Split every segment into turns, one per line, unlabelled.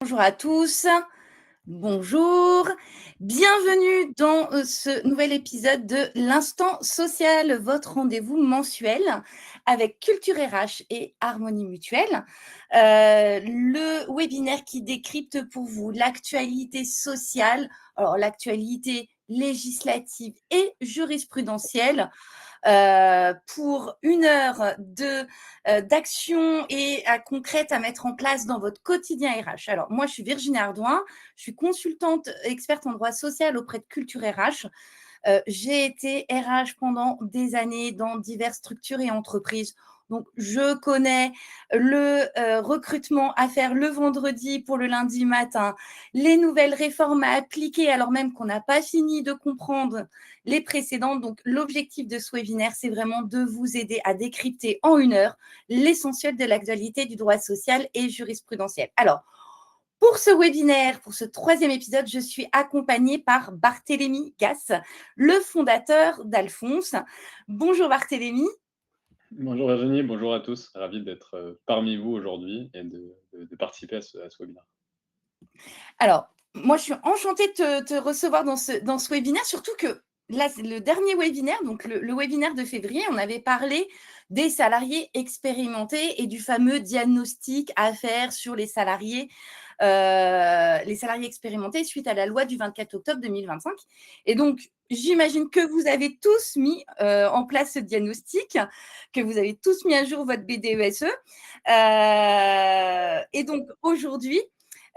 Bonjour à tous, bonjour, bienvenue dans ce nouvel épisode de l'Instant Social, votre rendez-vous mensuel avec Culture RH et Harmonie Mutuelle, le webinaire qui décrypte pour vous l'actualité sociale, alors l'actualité législative et jurisprudentielle, pour 1 heure d'action et concrète à mettre en place dans votre quotidien RH. Alors, moi, je suis Virginie Ardouin, je suis consultante experte en droit social auprès de Culture RH. J'ai été RH pendant des années dans diverses structures et entreprises. Donc, je connais le recrutement à faire le vendredi pour le lundi matin, les nouvelles réformes à appliquer alors même qu'on n'a pas fini de comprendre les précédentes. Donc, l'objectif de ce webinaire, c'est vraiment de vous aider à décrypter en 1 heure l'essentiel de l'actualité du droit social et jurisprudentiel. Alors, pour ce webinaire, pour ce 3e épisode, je suis accompagnée par Barthélémy Gasse, le fondateur d'Alphonse. Bonjour Barthélémy.
Bonjour Virginie, bonjour à tous. Ravi d'être parmi vous aujourd'hui et de participer à ce webinaire.
Alors, moi, je suis enchantée de te recevoir dans ce webinaire, surtout que là, c'est le dernier webinaire, donc le webinaire de février, on avait parlé des salariés expérimentés et du fameux diagnostic à faire sur les salariés expérimentés suite à la loi du 24 octobre 2025. Et donc, j'imagine que vous avez tous mis en place ce diagnostic, que vous avez tous mis à jour votre BDESE. Et donc, aujourd'hui,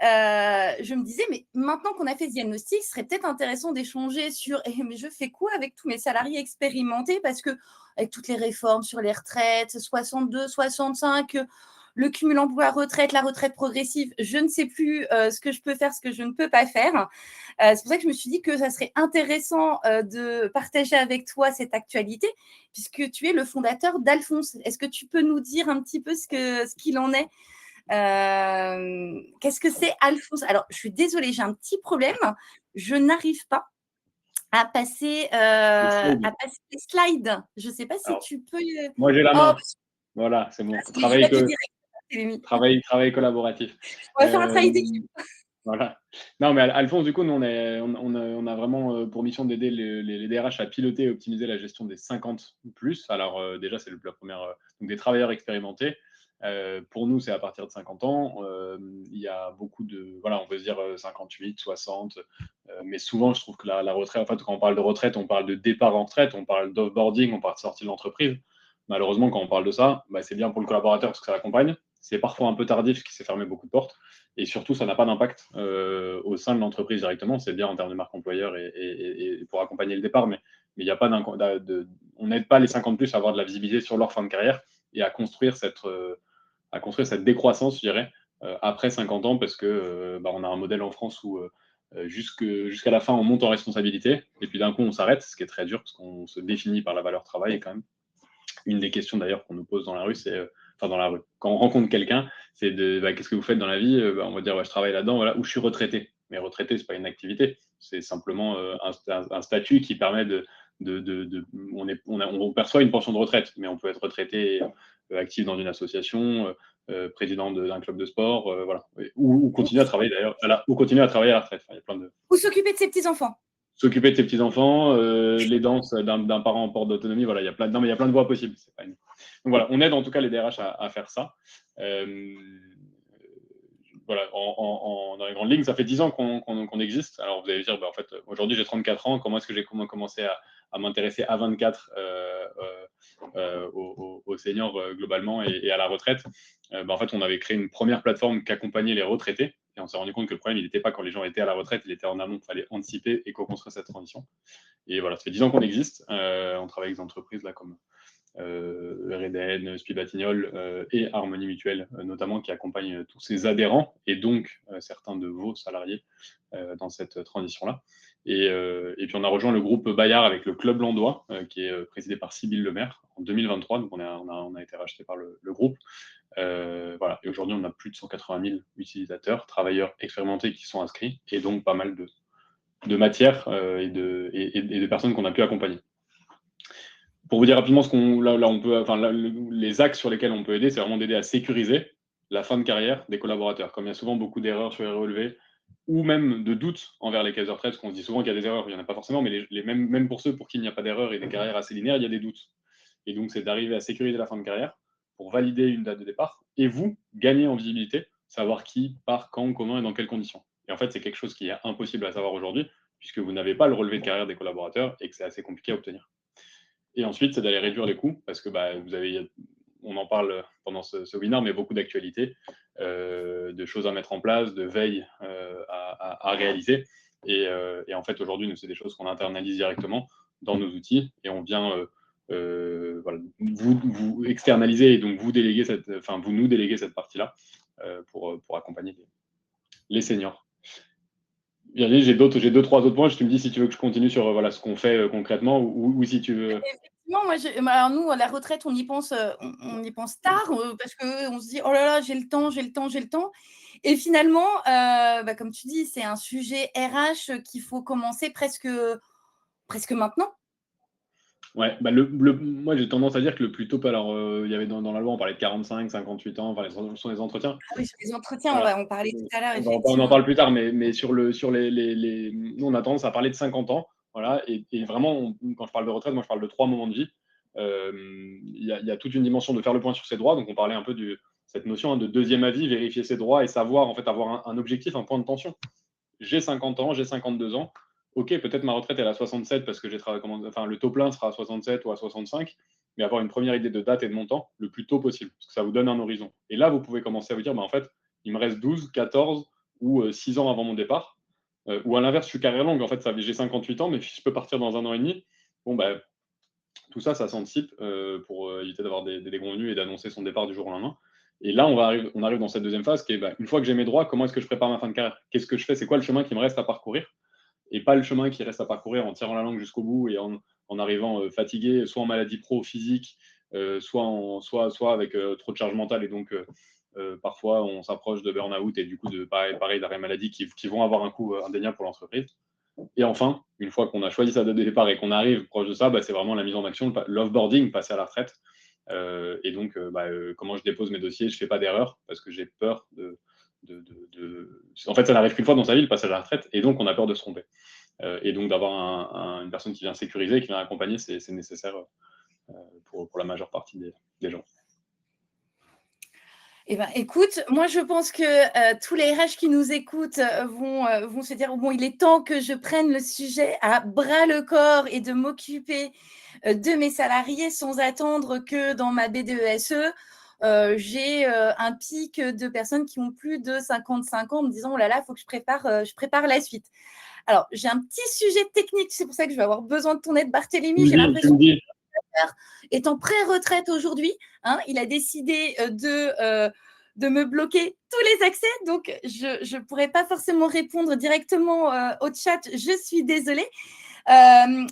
je me disais, mais maintenant qu'on a fait ce diagnostic, ce serait peut-être intéressant d'échanger sur mais je fais quoi avec tous mes salariés expérimentés, parce que avec toutes les réformes sur les retraites, 62, 65, le cumul emploi-retraite, la retraite progressive, je ne sais plus ce que je peux faire, ce que je ne peux pas faire. C'est pour ça que je me suis dit que ça serait intéressant de partager avec toi cette actualité, puisque tu es le fondateur d'Alphonse. Est-ce que tu peux nous dire un petit peu ce qu'il en est? Qu'est-ce que c'est Alphonse? Alors, je suis désolée, j'ai un petit problème. Je n'arrive pas à passer les slides. Je ne sais pas si
Alors,
tu peux.
moi j'ai la
Oh,
main. Voilà, c'est bon.
c'est chouette direct.
Travail collaboratif.
On va faire un travail d'équipe.
Voilà. Non, mais Alphonse, du coup, nous, on a vraiment pour mission d'aider les DRH à piloter et optimiser la gestion des 50 plus. Alors, déjà, c'est la première, donc des travailleurs expérimentés. Pour nous, c'est à partir de 50 ans. Il y a beaucoup de. Voilà, on peut se dire 58, 60. Mais souvent, je trouve que la retraite, en fait, quand on parle de retraite, on parle de départ en retraite, on parle d'offboarding, on parle de sortie de l'entreprise. Malheureusement, quand on parle de ça, bah, c'est bien pour le collaborateur parce que ça l'accompagne. C'est parfois un peu tardif parce qu'il s'est fermé beaucoup de portes. Et surtout, ça n'a pas d'impact au sein de l'entreprise directement. C'est bien en termes de marque employeur et pour accompagner le départ, mais il n'y a pas on n'aide pas les 50 plus à avoir de la visibilité sur leur fin de carrière et à construire cette décroissance, je dirais, après 50 ans, parce que on a un modèle en France où jusqu'à la fin, on monte en responsabilité, et puis d'un coup, on s'arrête, ce qui est très dur, parce qu'on se définit par la valeur travail quand même. Une des questions d'ailleurs qu'on nous pose dans la rue, c'est dans la rue. Quand on rencontre quelqu'un, c'est de qu'est-ce que vous faites dans la vie? On va dire je travaille là-dedans, voilà, ou je suis retraité. Mais retraité, c'est pas une activité, c'est simplement un statut qui permet on perçoit une pension de retraite, mais on peut être retraité actif dans une association, président d'un club de sport, voilà, ou continuer à travailler d'ailleurs, ou continuer à travailler à la retraite. Enfin, il y a plein de
Ou s'occuper de ses petits-enfants.
S'occuper de ses petits-enfants, les danses d'un parent en port d'autonomie, voilà, il y a plein de voies possibles. Donc voilà, on aide en tout cas les DRH à faire ça. Voilà, dans les grandes lignes, ça fait 10 ans qu'on existe. Alors vous allez dire, en fait, aujourd'hui j'ai 34 ans, comment est-ce que j'ai commencé à m'intéresser à 24 aux seniors globalement et à la retraite? En fait, on avait créé une première plateforme qui accompagnait les retraités. Et on s'est rendu compte que le problème, il n'était pas quand les gens étaient à la retraite, il était en amont, il fallait anticiper et co-construire cette transition. Et voilà, ça fait 10 ans qu'on existe. On travaille avec des entreprises là, comme Reden, Spiel-Batignolles et Harmonie Mutuelle, notamment, qui accompagnent tous ces adhérents et donc certains de vos salariés dans cette transition-là. Et puis, on a rejoint le groupe Bayard avec le Club Landois, qui est présidé par Sybille Lemaire en 2023. Donc, on a été racheté par le groupe. Voilà. Et aujourd'hui, on a plus de 180 000 utilisateurs, travailleurs expérimentés qui sont inscrits, et donc pas mal de matières et de personnes qu'on a pu accompagner. Pour vous dire rapidement les axes sur lesquels on peut aider, c'est vraiment d'aider à sécuriser la fin de carrière des collaborateurs. Comme il y a souvent beaucoup d'erreurs sur les relevés, ou même de doutes envers les caisses de retraite, parce qu'on se dit souvent qu'il y a des erreurs, il n'y en a pas forcément, mais même pour ceux pour qui il n'y a pas d'erreur et des carrières assez linéaires, il y a des doutes. Et donc, c'est d'arriver à sécuriser la fin de carrière pour valider une date de départ, et vous, gagner en visibilité, savoir qui part, quand, comment et dans quelles conditions. Et en fait, c'est quelque chose qui est impossible à savoir aujourd'hui, puisque vous n'avez pas le relevé de carrière des collaborateurs et que c'est assez compliqué à obtenir. Et ensuite, c'est d'aller réduire les coûts, parce que on en parle pendant ce webinaire, mais beaucoup d'actualités, de choses à mettre en place, de veille à réaliser. Et en fait, aujourd'hui, nous, c'est des choses qu'on internalise directement dans nos outils, et on vient voilà, vous externaliser et donc vous nous déléguer cette partie-là pour accompagner les seniors. Virginie, j'ai deux, trois autres points. Tu me dis si tu veux que je continue sur voilà, ce qu'on fait concrètement ou si tu veux.
Effectivement, alors nous, à la retraite, on y pense tard parce qu'on se dit oh là là, j'ai le temps. Et finalement, comme tu dis, c'est un sujet RH qu'il faut commencer presque maintenant.
Ouais, moi j'ai tendance à dire que le plus tôt, alors il y avait dans la loi, on parlait de 45, 58 ans, enfin, sont les entretiens.
Ah oui, sur les entretiens,
Voilà.
on va en parler tout à l'heure,
On
effectivement.
en parle plus tard, mais sur les. Nous, on a tendance à parler de 50 ans. Voilà, et vraiment, quand je parle de retraite, moi je parle de 3 moments de vie. Il y a toute une dimension de faire le point sur ses droits. Donc on parlait un peu de cette notion de deuxième avis, vérifier ses droits et savoir, en fait, avoir un objectif, un point de tension. J'ai 50 ans, j'ai 52 ans. Ok, peut-être ma retraite elle est à 67 parce que le taux plein sera à 67 ou à 65, mais avoir une première idée de date et de montant le plus tôt possible, parce que ça vous donne un horizon. Et là, vous pouvez commencer à vous dire, en fait, il me reste 12, 14 ou 6 ans avant mon départ. Ou à l'inverse, je suis carrière longue, en fait, j'ai 58 ans, mais je peux partir dans 1 an et demi. Bon, tout ça, ça s'anticipe pour éviter d'avoir des déconvenus et d'annoncer son départ du jour au lendemain. Et là, on arrive dans cette deuxième phase qui est, une fois que j'ai mes droits, comment est-ce que je prépare ma fin de carrière? Qu'est-ce que je fais? C'est quoi le chemin qui me reste à parcourir? Et pas le chemin qui reste à parcourir en tirant la langue jusqu'au bout et en arrivant fatigué, soit en maladie pro-physique, soit avec trop de charge mentale. Et donc, parfois, on s'approche de burn-out et du coup, pareil d'arrêt maladie qui vont avoir un coût indéniable pour l'entreprise. Et enfin, une fois qu'on a choisi sa date de départ et qu'on arrive proche de ça, c'est vraiment la mise en action, l'offboarding, passer à la retraite. Et donc, comment je dépose mes dossiers, je ne fais pas d'erreur parce que j'ai peur En fait, ça n'arrive qu'une fois dans sa vie, le passage à la retraite, et donc on a peur de se tromper. Et donc d'avoir une personne qui vient sécuriser, qui vient accompagner, c'est nécessaire pour la majeure partie des gens.
Eh ben, écoute, moi je pense que tous les RH qui nous écoutent vont se dire bon, il est temps que je prenne le sujet à bras le corps et de m'occuper de mes salariés sans attendre que dans ma BDESE, j'ai un pic de personnes qui ont plus de 55 ans en me disant oh là là, il faut que je prépare la suite. Alors, j'ai un petit sujet technique, c'est pour ça que je vais avoir besoin de ton aide, Barthélémy. J'ai l'impression est en pré-retraite aujourd'hui. Il a décidé de me bloquer tous les accès, donc je ne pourrais pas forcément répondre directement au chat. Je suis désolée.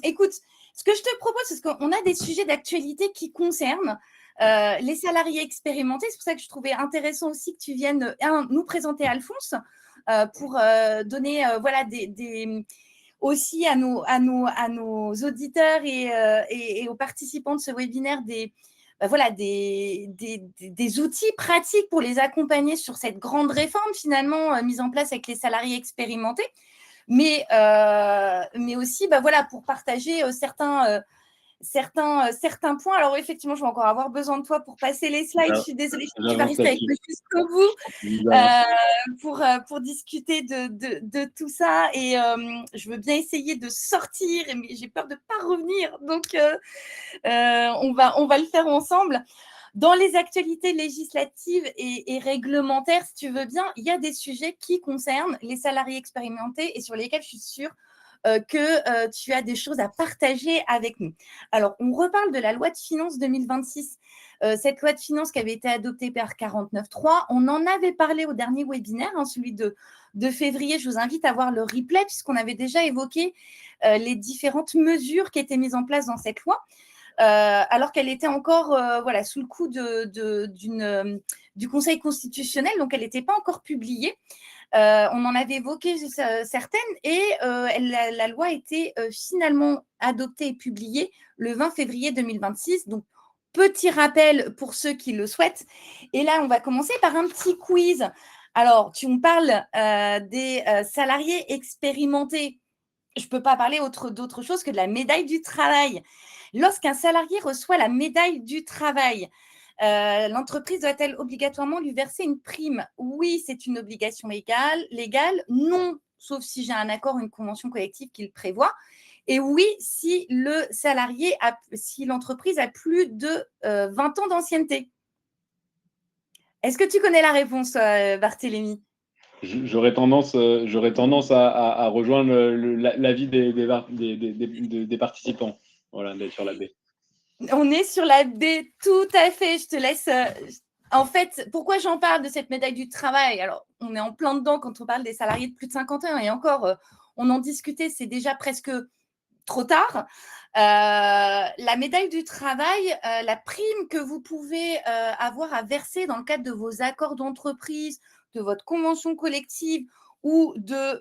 Écoute, ce que je te propose, c'est qu'on a des sujets d'actualité qui concernent les salariés expérimentés. C'est pour ça que je trouvais intéressant aussi que tu viennes nous présenter Alphonse pour donner aussi à nos auditeurs et aux participants de ce webinaire des outils pratiques pour les accompagner sur cette grande réforme finalement mise en place avec les salariés expérimentés, mais aussi pour partager certains points. Alors effectivement, je vais encore avoir besoin de toi pour passer les slides. Je suis désolée, tu vas rester avec moi jusqu'au bout pour discuter de tout ça. Et je veux bien essayer de sortir, mais j'ai peur de ne pas revenir. Donc, on va le faire ensemble. Dans les actualités législatives et réglementaires, si tu veux bien, il y a des sujets qui concernent les salariés expérimentés et sur lesquels je suis sûre que tu as des choses à partager avec nous. Alors, on reparle de la loi de finances 2026. Cette loi de finances qui avait été adoptée par 49.3, on en avait parlé au dernier webinaire, celui de février. Je vous invite à voir le replay puisqu'on avait déjà évoqué les différentes mesures qui étaient mises en place dans cette loi. Alors qu'elle était encore sous le coup du Conseil constitutionnel, donc elle n'était pas encore publiée. On en avait évoqué certaines et la loi a été finalement adoptée et publiée le 20 février 2026, donc petit rappel pour ceux qui le souhaitent. Et là, on va commencer par un petit quiz. Alors, tu me parles des salariés expérimentés. Je ne peux pas parler d'autre chose que de la médaille du travail. Lorsqu'un salarié reçoit la médaille du travail, l'entreprise doit-elle obligatoirement lui verser une prime? Oui, c'est une obligation légale. Non, sauf si j'ai un accord, une convention collective qui le prévoit. Et oui, si l'entreprise a plus de 20 ans d'ancienneté. Est-ce que tu connais la réponse, Barthélémy?
J'aurais tendance à rejoindre l'avis des participants. Voilà, d'être sur la B.
On est sur la B, tout à fait. Je te laisse. En fait, pourquoi j'en parle de cette médaille du travail? Alors, on est en plein dedans quand on parle des salariés de plus de 50 ans. Et encore, on en discutait, c'est déjà presque trop tard. La médaille du travail, la prime que vous pouvez avoir à verser dans le cadre de vos accords d'entreprise, de votre convention collective ou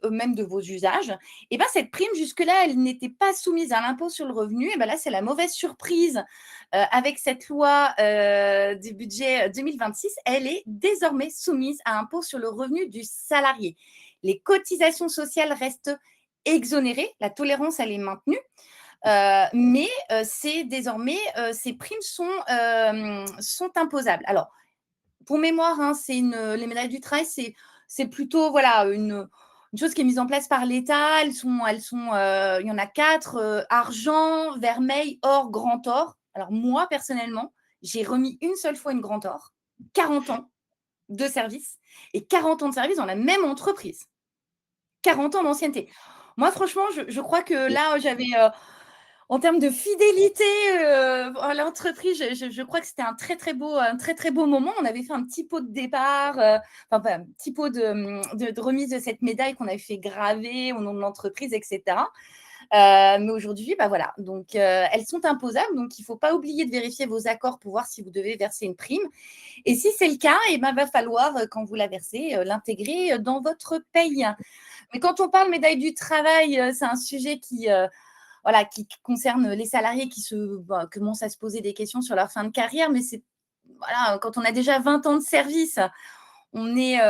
même de vos usages, et ben cette prime, jusque-là, elle n'était pas soumise à l'impôt sur le revenu. Et ben là, c'est la mauvaise surprise. Avec cette loi du budget 2026, elle est désormais soumise à impôt sur le revenu du salarié. Les cotisations sociales restent exonérées, la tolérance, elle est maintenue. Mais c'est désormais, ces primes sont imposables. Alors, pour mémoire, hein, les médailles du travail, c'est plutôt voilà, une chose qui est mise en place par l'État. Il y en a 4, argent, vermeil, or, grand or. Alors moi, personnellement, j'ai remis une seule fois une grand or, 40 ans de service et 40 ans de service dans la même entreprise. 40 ans d'ancienneté. Moi, franchement, je crois que là, j'avais, en termes de fidélité à l'entreprise, je crois que c'était un très, très beau moment. On avait fait un petit pot de départ, un petit pot de remise de cette médaille qu'on avait fait graver au nom de l'entreprise, etc. Mais aujourd'hui, bah voilà, donc elles sont imposables, donc il ne faut pas oublier de vérifier vos accords pour voir si vous devez verser une prime. Et si c'est le cas, il va falloir, quand vous la versez, l'intégrer dans votre paye. Mais quand on parle médaille du travail, c'est un sujet qui concerne les salariés qui commencent à se poser des questions sur leur fin de carrière. Mais quand on a déjà 20 ans de service, on est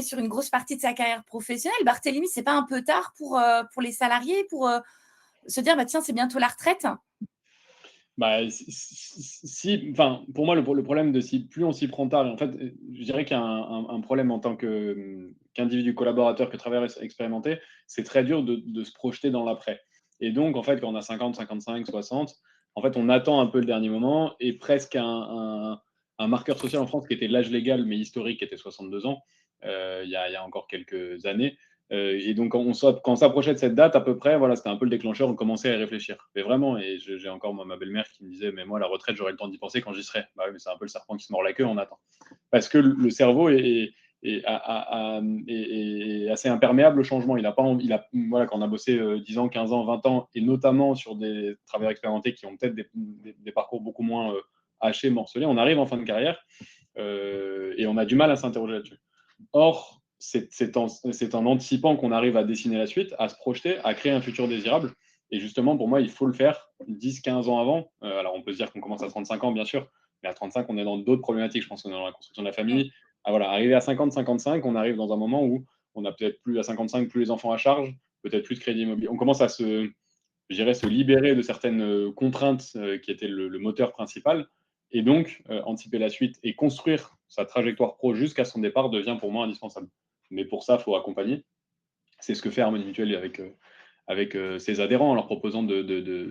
sur une grosse partie de sa carrière professionnelle. Barthélémy, c'est pas un peu tard pour les salariés pour se dire, bah, tiens, c'est bientôt la retraite?
Bah, pour moi, le problème plus on s'y prend tard, et en fait, je dirais qu'il y a un problème en tant qu'individu collaborateur, que travailleur expérimenté, c'est très dur de se projeter dans l'après. Et donc, en fait, quand on a 50, 55, 60, en fait, on attend un peu le dernier moment, et presque un marqueur social en France qui était l'âge légal, mais historique, qui était 62 ans, il y a encore quelques années. Et donc, quand on s'approchait de cette date, à peu près, voilà, c'était un peu le déclencheur, on commençait à y réfléchir. Mais vraiment, et j'ai encore ma belle-mère qui me disait, mais moi, la retraite, j'aurai le temps d'y penser quand j'y serai. Bah oui, mais c'est un peu le serpent qui se mord la queue, on attend. Parce que le cerveau est assez imperméable au changement. Voilà, quand on a bossé 10 ans, 15 ans, 20 ans, et notamment sur des travailleurs expérimentés qui ont peut-être des parcours beaucoup moins hachés, morcelés, on arrive en fin de carrière et on a du mal à s'interroger là-dessus. Or, c'est en anticipant qu'on arrive à dessiner la suite, à se projeter, à créer un futur désirable. Et justement, pour moi, il faut le faire 10-15 ans avant. Alors, on peut se dire qu'on commence à 35 ans, bien sûr, mais à 35, on est dans d'autres problématiques. Je pense qu'on est dans la construction de la famille. Voilà, arrivé à 50-55, on arrive dans un moment où on a peut-être plus à 55, plus les enfants à charge, peut-être plus de crédit immobilier. On commence à se libérer de certaines contraintes qui étaient le moteur principal. Et donc, anticiper la suite et construire sa trajectoire pro jusqu'à son départ devient pour moi indispensable. Mais pour ça, il faut accompagner. C'est ce que fait Harmonie Mutuelle avec ses adhérents, en leur proposant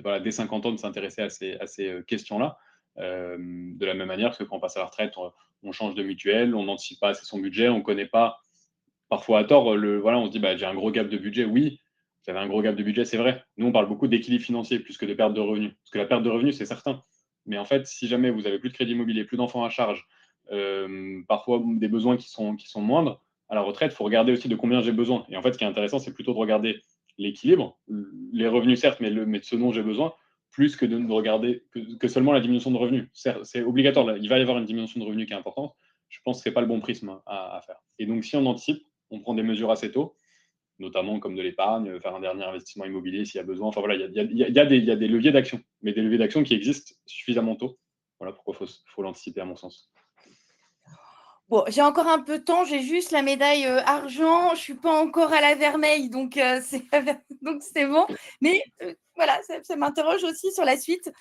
voilà, dès 50 ans de s'intéresser à ces questions-là. De la même manière que quand on passe à la retraite, on change de mutuelle, on n'anticipe pas assez son budget, on ne connaît pas, parfois à tort, voilà, on se dit bah, j'ai un gros gap de budget. Oui, vous avez un gros gap de budget, c'est vrai. Nous, on parle beaucoup d'équilibre financier plus que de perte de revenus. Parce que la perte de revenus, c'est certain. Mais en fait, si jamais vous avez plus de crédit immobilier, plus d'enfants à charge, parfois des besoins qui sont moindres, à la retraite, il faut regarder aussi de combien j'ai besoin. Et en fait, ce qui est intéressant, c'est plutôt de regarder l'équilibre, les revenus certes, mais de ce dont j'ai besoin, plus que de regarder que seulement la diminution de revenus. C'est obligatoire, là, il va y avoir une diminution de revenus qui est importante. Je pense que ce n'est pas le bon prisme à faire. Et donc, si on anticipe, on prend des mesures assez tôt, notamment comme de l'épargne, faire un dernier investissement immobilier s'il y a besoin. Enfin voilà, il y a des leviers d'action, mais des leviers d'action qui existent suffisamment tôt. Voilà pourquoi faut l'anticiper à mon sens.
Bon, j'ai encore un peu de temps, j'ai juste la médaille argent, je suis pas encore à la vermeille, donc donc c'est bon. Mais voilà, ça m'interroge aussi sur la suite.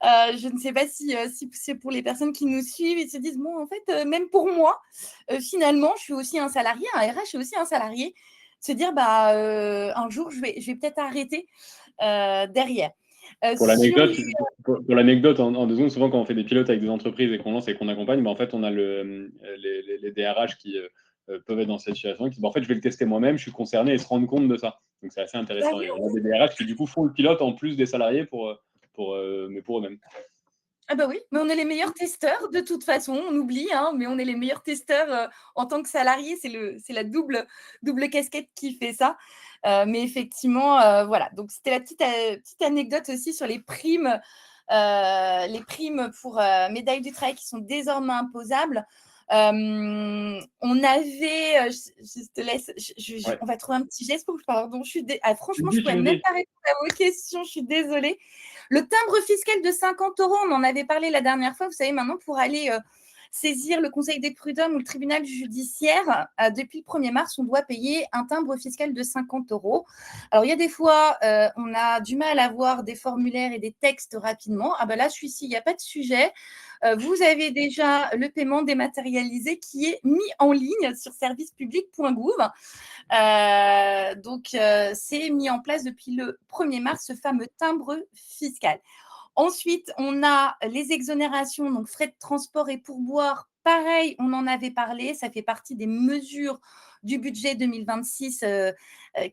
Je ne sais pas si c'est pour les personnes qui nous suivent et se disent, bon, en fait, même pour moi, finalement, je suis aussi un salarié, un RH est aussi un salarié. Se dire, bah, un jour, je vais peut-être arrêter derrière.
Pour
Sur
l'anecdote,
les...
pour l'anecdote en 2 secondes, souvent quand on fait des pilotes avec des entreprises et qu'on lance et qu'on accompagne, bah, en fait, on a les DRH qui peuvent être dans cette situation, qui disent bah, en fait, je vais le tester moi-même, je suis concerné et se rendre compte de ça. Donc c'est assez
Bah
intéressant.
oui,
Et on a des DRH qui du coup font le pilote en plus des salariés mais pour eux-mêmes.
ah bah oui, mais on est les meilleurs testeurs de toute façon, on oublie, hein, mais on est les meilleurs testeurs en tant que salarié, c'est la double casquette qui fait ça. Mais effectivement, voilà, donc c'était la petite anecdote aussi sur les primes pour médaille du travail qui sont désormais imposables. On avait, je te laisse,
Ouais.
on va trouver un petit geste pour pardon,
Tu me
franchement, je ne
dis, tu
pourrais
me
même
dis.
pas répondre à vos questions, je suis désolée. Le timbre fiscal de 50 euros, on en avait parlé la dernière fois. Vous savez, maintenant, pour aller saisir le Conseil des prud'hommes ou le tribunal judiciaire, depuis le 1er mars, on doit payer un timbre fiscal de 50 euros. Alors, il y a des fois, on a du mal à voir des formulaires et des textes rapidement. Ah ben là, celui-ci, il n'y a pas de sujet. Vous avez déjà le paiement dématérialisé qui est mis en ligne sur servicepublic.gouv. Donc, c'est mis en place depuis le 1er mars, ce fameux timbre fiscal. Ensuite, on a les exonérations, donc frais de transport et pourboire. Pareil, on en avait parlé, ça fait partie des mesures du budget 2026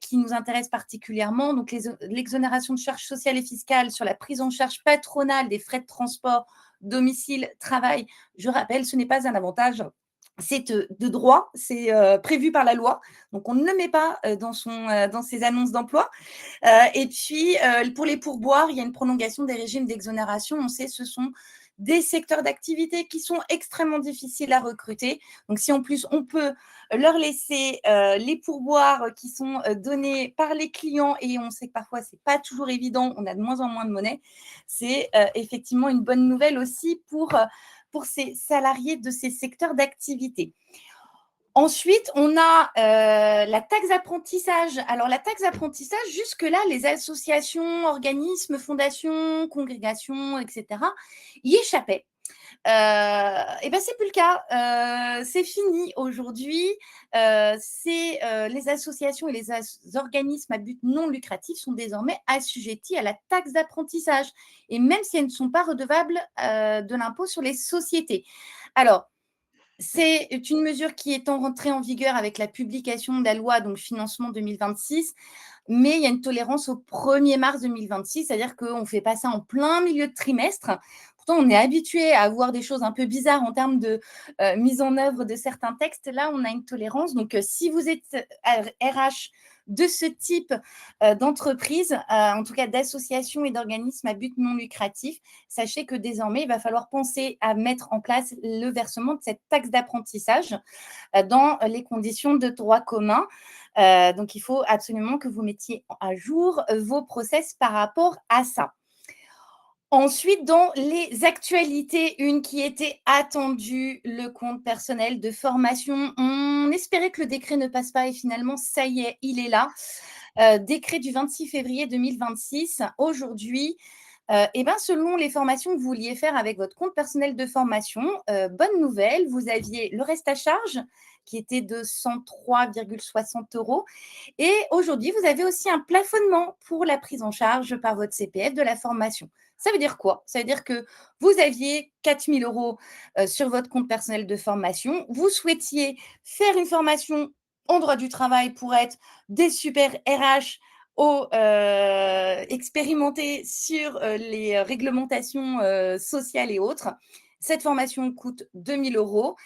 qui nous intéressent particulièrement. Donc, l'exonération de charges sociales et fiscales sur la prise en charge patronale des frais de transport, domicile, travail. Je rappelle, ce n'est pas un avantage, c'est de droit, c'est prévu par la loi. Donc, on ne le met pas dans ses annonces d'emploi. Et puis, pour les pourboires, il y a une prolongation des régimes d'exonération. On sait que ce sont des secteurs d'activité qui sont extrêmement difficiles à recruter. Donc, si en plus, on peut leur laisser les pourboires qui sont donnés par les clients, et on sait que parfois, ce n'est pas toujours évident, on a de moins en moins de monnaie, c'est effectivement une bonne nouvelle aussi pour ces salariés de ces secteurs d'activité. Ensuite, on a la taxe d'apprentissage. Alors, la taxe d'apprentissage, jusque-là, les associations, organismes, fondations, congrégations, etc., y échappaient. Et bien, c'est plus le cas. C'est fini aujourd'hui. Les associations et les organismes à but non lucratif sont désormais assujettis à la taxe d'apprentissage. Et même si elles ne sont pas redevables de l'impôt sur les sociétés. Alors, c'est une mesure qui est rentrée en vigueur avec la publication de la loi, donc financement 2026, mais il y a une tolérance au 1er mars 2026, c'est-à-dire qu'on ne fait pas ça en plein milieu de trimestre. Pourtant, on est habitué à voir des choses un peu bizarres en termes de mise en œuvre de certains textes. Là, on a une tolérance. Donc, si vous êtes RH de ce type d'entreprise, en tout cas d'associations et d'organismes à but non lucratif, sachez que désormais, il va falloir penser à mettre en place le versement de cette taxe d'apprentissage dans les conditions de droit commun. Donc, il faut absolument que vous mettiez à jour vos process par rapport à ça. Ensuite, dans les actualités, une qui était attendue, le compte personnel de formation. On espérait que le décret ne passe pas et finalement, ça y est, il est là. Décret du 26 février 2026. Aujourd'hui, selon les formations que vous vouliez faire avec votre compte personnel de formation, bonne nouvelle, vous aviez le reste à charge qui était de 103,60 euros. Et aujourd'hui, vous avez aussi un plafonnement pour la prise en charge par votre CPF de la formation. Ça veut dire quoi? Ça veut dire que vous aviez 4 000 euros sur votre compte personnel de formation. Vous souhaitiez faire une formation en droit du travail pour être des super RH expérimentés sur les réglementations sociales et autres. Cette formation coûte 2 000 euros.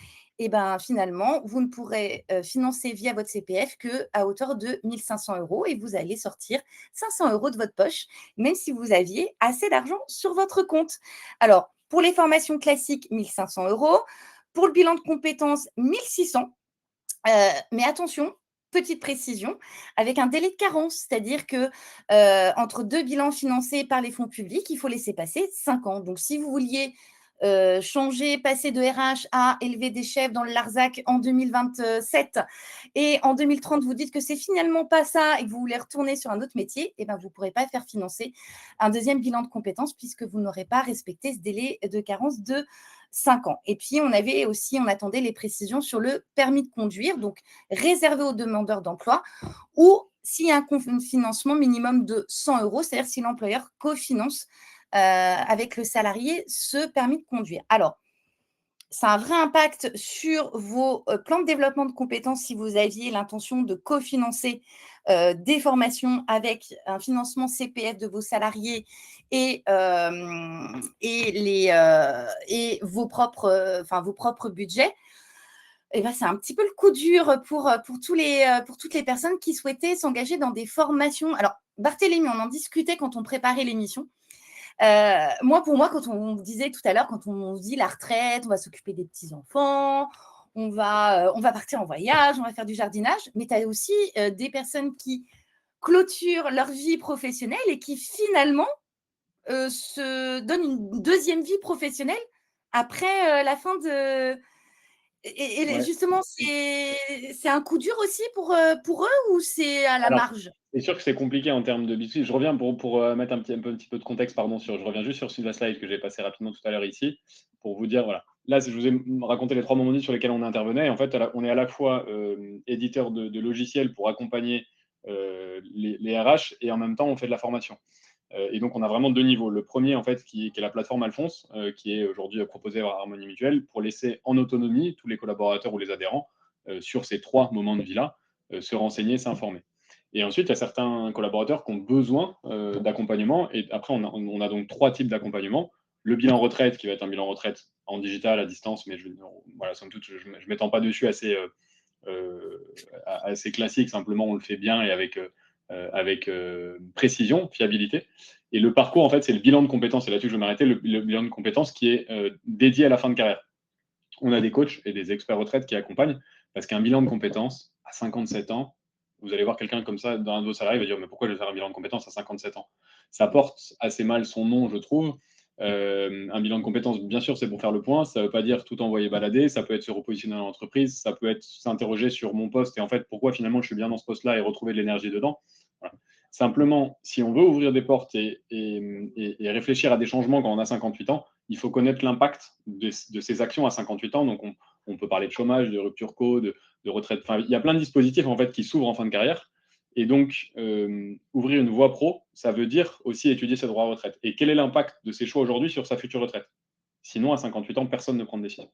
Et bien finalement, vous ne pourrez financer via votre CPF qu'à hauteur de 1 500 euros et vous allez sortir 500 euros de votre poche, même si vous aviez assez d'argent sur votre compte. Alors, pour les formations classiques, 1 500 euros. Pour le bilan de compétences, 1 600. Mais attention, petite précision, avec un délai de carence, c'est-à-dire que entre deux bilans financés par les fonds publics, il faut laisser passer 5 ans. Donc, si vous vouliez changer, passer de RH à élever des chefs dans le Larzac en 2027 et en 2030, vous dites que c'est finalement pas ça et que vous voulez retourner sur un autre métier, eh ben, vous ne pourrez pas faire financer un deuxième bilan de compétences puisque vous n'aurez pas respecté ce délai de carence de 5 ans. Et puis, on attendait les précisions sur le permis de conduire, donc réservé aux demandeurs d'emploi ou s'il y a un financement minimum de 100 euros, c'est-à-dire si l'employeur cofinance avec le salarié ce permis de conduire. Alors, ça a un vrai impact sur vos plans de développement de compétences si vous aviez l'intention de cofinancer des formations avec un financement CPF de vos salariés et vos propres budgets. Et ben, c'est un petit peu le coup dur pour toutes les personnes qui souhaitaient s'engager dans des formations. Alors, Barthélémy, on en discutait quand on préparait l'émission. Pour moi, quand on disait tout à l'heure, quand on se dit la retraite, on va s'occuper des petits-enfants, on va partir en voyage, on va faire du jardinage, mais tu as aussi des personnes qui clôturent leur vie professionnelle et qui finalement se donnent une deuxième vie professionnelle après la fin de... Et
Ouais.
justement, c'est un coup dur aussi pour eux ou c'est à la
Alors,
marge?
c'est sûr que c'est compliqué en termes de B2C. Je reviens pour mettre un petit peu de contexte, pardon, je reviens juste sur la slide que j'ai passée rapidement tout à l'heure ici, pour vous dire, voilà. Là, je vous ai raconté les 3 moments sur lesquels on intervenait. Et en fait, on est à la fois éditeur de logiciels pour accompagner les RH et en même temps, on fait de la formation. Et donc, on a vraiment 2 niveaux. Le premier, en fait, qui est la plateforme Alphonse, qui est aujourd'hui proposée par Harmonie Mutuelle pour laisser en autonomie tous les collaborateurs ou les adhérents sur ces 3 moments de vie-là se renseigner, s'informer. Et ensuite, il y a certains collaborateurs qui ont besoin d'accompagnement. Et après, on a donc 3 types d'accompagnement. Le bilan retraite, qui va être un bilan retraite en digital, à distance, mais voilà, somme toute, je ne m'étends pas dessus assez classique. Simplement, on le fait bien et avec précision, fiabilité. Et le parcours, en fait, c'est le bilan de compétences. C'est là-dessus que je vais m'arrêter. Le bilan de compétences qui est dédié à la fin de carrière. On a des coachs et des experts retraite qui accompagnent parce qu'un bilan de compétences à 57 ans, vous allez voir quelqu'un comme ça dans un de vos salariés, il va dire mais pourquoi je vais faire un bilan de compétences à 57 ans? Ça porte assez mal son nom, je trouve. Un bilan de compétences, bien sûr, c'est pour faire le point. Ça ne veut pas dire tout envoyer balader. Ça peut être se repositionner dans l'entreprise. Ça peut être s'interroger sur mon poste et en fait, pourquoi finalement je suis bien dans ce poste-là et retrouver de l'énergie dedans. Voilà. Simplement, si on veut ouvrir des portes et réfléchir à des changements quand on a 58 ans, il faut connaître l'impact de ces actions à 58 ans. Donc, on peut parler de chômage, de rupture co, de retraite. Enfin, il y a plein de dispositifs en fait qui s'ouvrent en fin de carrière. Et donc, ouvrir une voie pro, ça veut dire aussi étudier ses droits à retraite. Et quel est l'impact de ses choix aujourd'hui sur sa future retraite? Sinon, à 58 ans, personne ne prend de décision.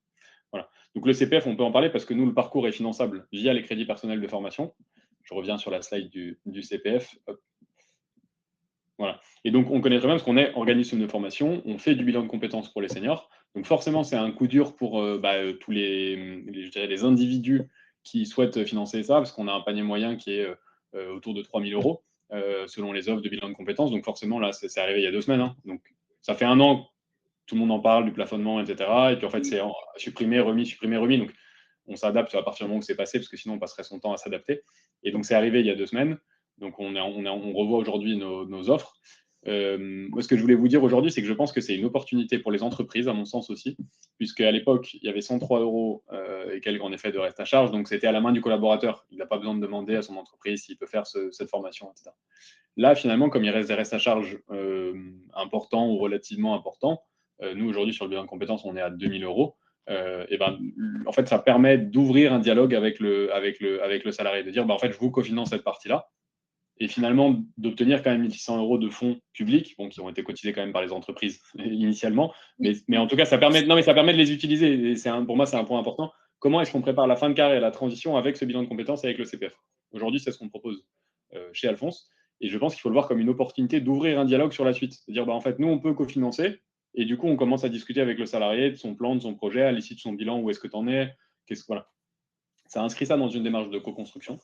Voilà. Donc, le CPF, on peut en parler parce que nous, le parcours est finançable via les crédits personnels de formation. Je reviens sur la slide du CPF. Hop. Voilà. Et donc, on connaît très bien parce qu'on est organisme de formation, on fait du bilan de compétences pour les seniors. Donc, forcément, c'est un coup dur pour tous je dirais, les individus qui souhaitent financer ça, parce qu'on a un panier moyen qui est autour de 3 000 euros selon les offres de bilan de compétences. Donc, forcément, là, c'est arrivé il y a 2 semaines. Hein. Donc, ça fait 1 an, tout le monde en parle, du plafonnement, etc. Et puis, en fait, c'est supprimé, remis, supprimé, remis. Donc, on s'adapte à partir du moment où c'est passé, parce que sinon, on passerait son temps à s'adapter. Et donc, c'est arrivé il y a 2 semaines. Donc, on revoit aujourd'hui nos offres. Moi, ce que je voulais vous dire aujourd'hui, c'est que je pense que c'est une opportunité pour les entreprises, à mon sens aussi, puisqu'à l'époque, il y avait 103 euros et quelques en effet de reste à charge, donc c'était à la main du collaborateur. Il n'a pas besoin de demander à son entreprise s'il peut faire cette formation, etc. Là, finalement, comme il reste des restes à charge importants ou relativement importants, nous aujourd'hui sur le bilan de compétences, on est à 2 000 euros. Et ben, en fait, ça permet d'ouvrir un dialogue avec le salarié, de dire, en fait, je vous cofinance cette partie-là et finalement d'obtenir quand même 1 600 euros de fonds publics, bon, qui ont été cotisés quand même par les entreprises initialement, mais en tout cas, ça permet de les utiliser. Et pour moi, c'est un point important. Comment est-ce qu'on prépare la fin de carrière et la transition avec ce bilan de compétences et avec le CPF? Aujourd'hui, c'est ce qu'on propose chez Alphonse. Et je pense qu'il faut le voir comme une opportunité d'ouvrir un dialogue sur la suite. C'est-à-dire, en fait, nous, on peut cofinancer. Et du coup, on commence à discuter avec le salarié de son plan, de son projet, à l'issue de son bilan, où est-ce que tu en es. Voilà. Ça inscrit ça dans une démarche de co-construction.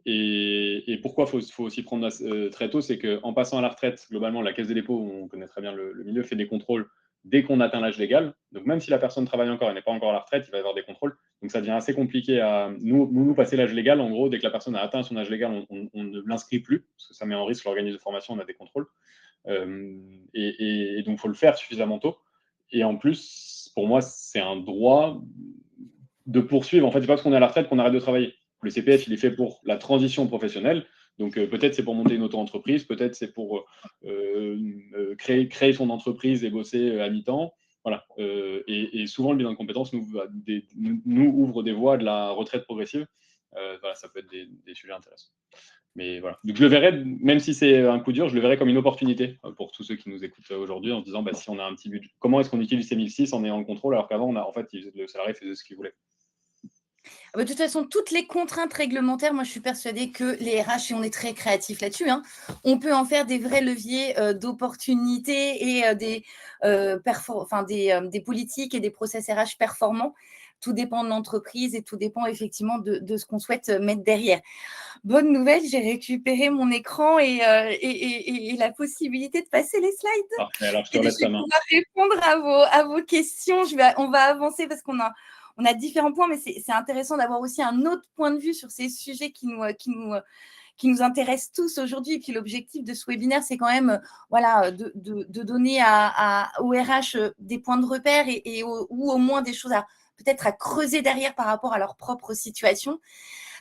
Et pourquoi il faut aussi prendre très tôt, c'est qu'en passant à la retraite, globalement, la Caisse des dépôts, on connaît très bien le milieu, fait des contrôles dès qu'on atteint l'âge légal. Donc même si la personne travaille encore et n'est pas encore à la retraite, il va y avoir des contrôles. Donc ça devient assez compliqué à nous passer l'âge légal. En gros, dès que la personne a atteint son âge légal, on ne l'inscrit plus parce que ça met en risque l'organisme de formation. On a des contrôles et donc il faut le faire suffisamment tôt. Et en plus, pour moi, c'est un droit de poursuivre. En fait, c'est pas parce qu'on est à la retraite qu'on arrête de travailler. Le CPF, il est fait pour la transition professionnelle. Donc peut-être c'est pour monter une auto-entreprise, peut-être c'est pour créer son entreprise et bosser à mi-temps. Voilà. Et souvent, le bilan de compétences nous ouvre des voies de la retraite progressive. Voilà, ça peut être des sujets intéressants. Mais voilà. Donc je le verrai, même si c'est un coup dur, je le verrai comme une opportunité pour tous ceux qui nous écoutent aujourd'hui en se disant si on a un petit budget, comment est-ce qu'on utilise ces 1006 en ayant le contrôle alors qu'avant, en fait, le salarié faisait ce qu'il voulait.
De toute façon, toutes les contraintes réglementaires, moi, je suis persuadée que les RH, et on est très créatifs là-dessus, hein, on peut en faire des vrais leviers d'opportunités et des politiques et des process RH performants. Tout dépend de l'entreprise et tout dépend effectivement de ce qu'on souhaite mettre derrière. Bonne nouvelle, j'ai récupéré mon écran et la possibilité de passer les slides.
Parfait, alors je te
Et
laisse
je
la
vais
main.
pouvoir répondre à vos questions. On va avancer parce qu'on a différents points, mais c'est intéressant d'avoir aussi un autre point de vue sur ces sujets qui nous intéressent tous aujourd'hui. Et puis l'objectif de ce webinaire, c'est quand même de donner au RH des points de repère ou au moins des choses peut-être à creuser derrière par rapport à leur propre situation.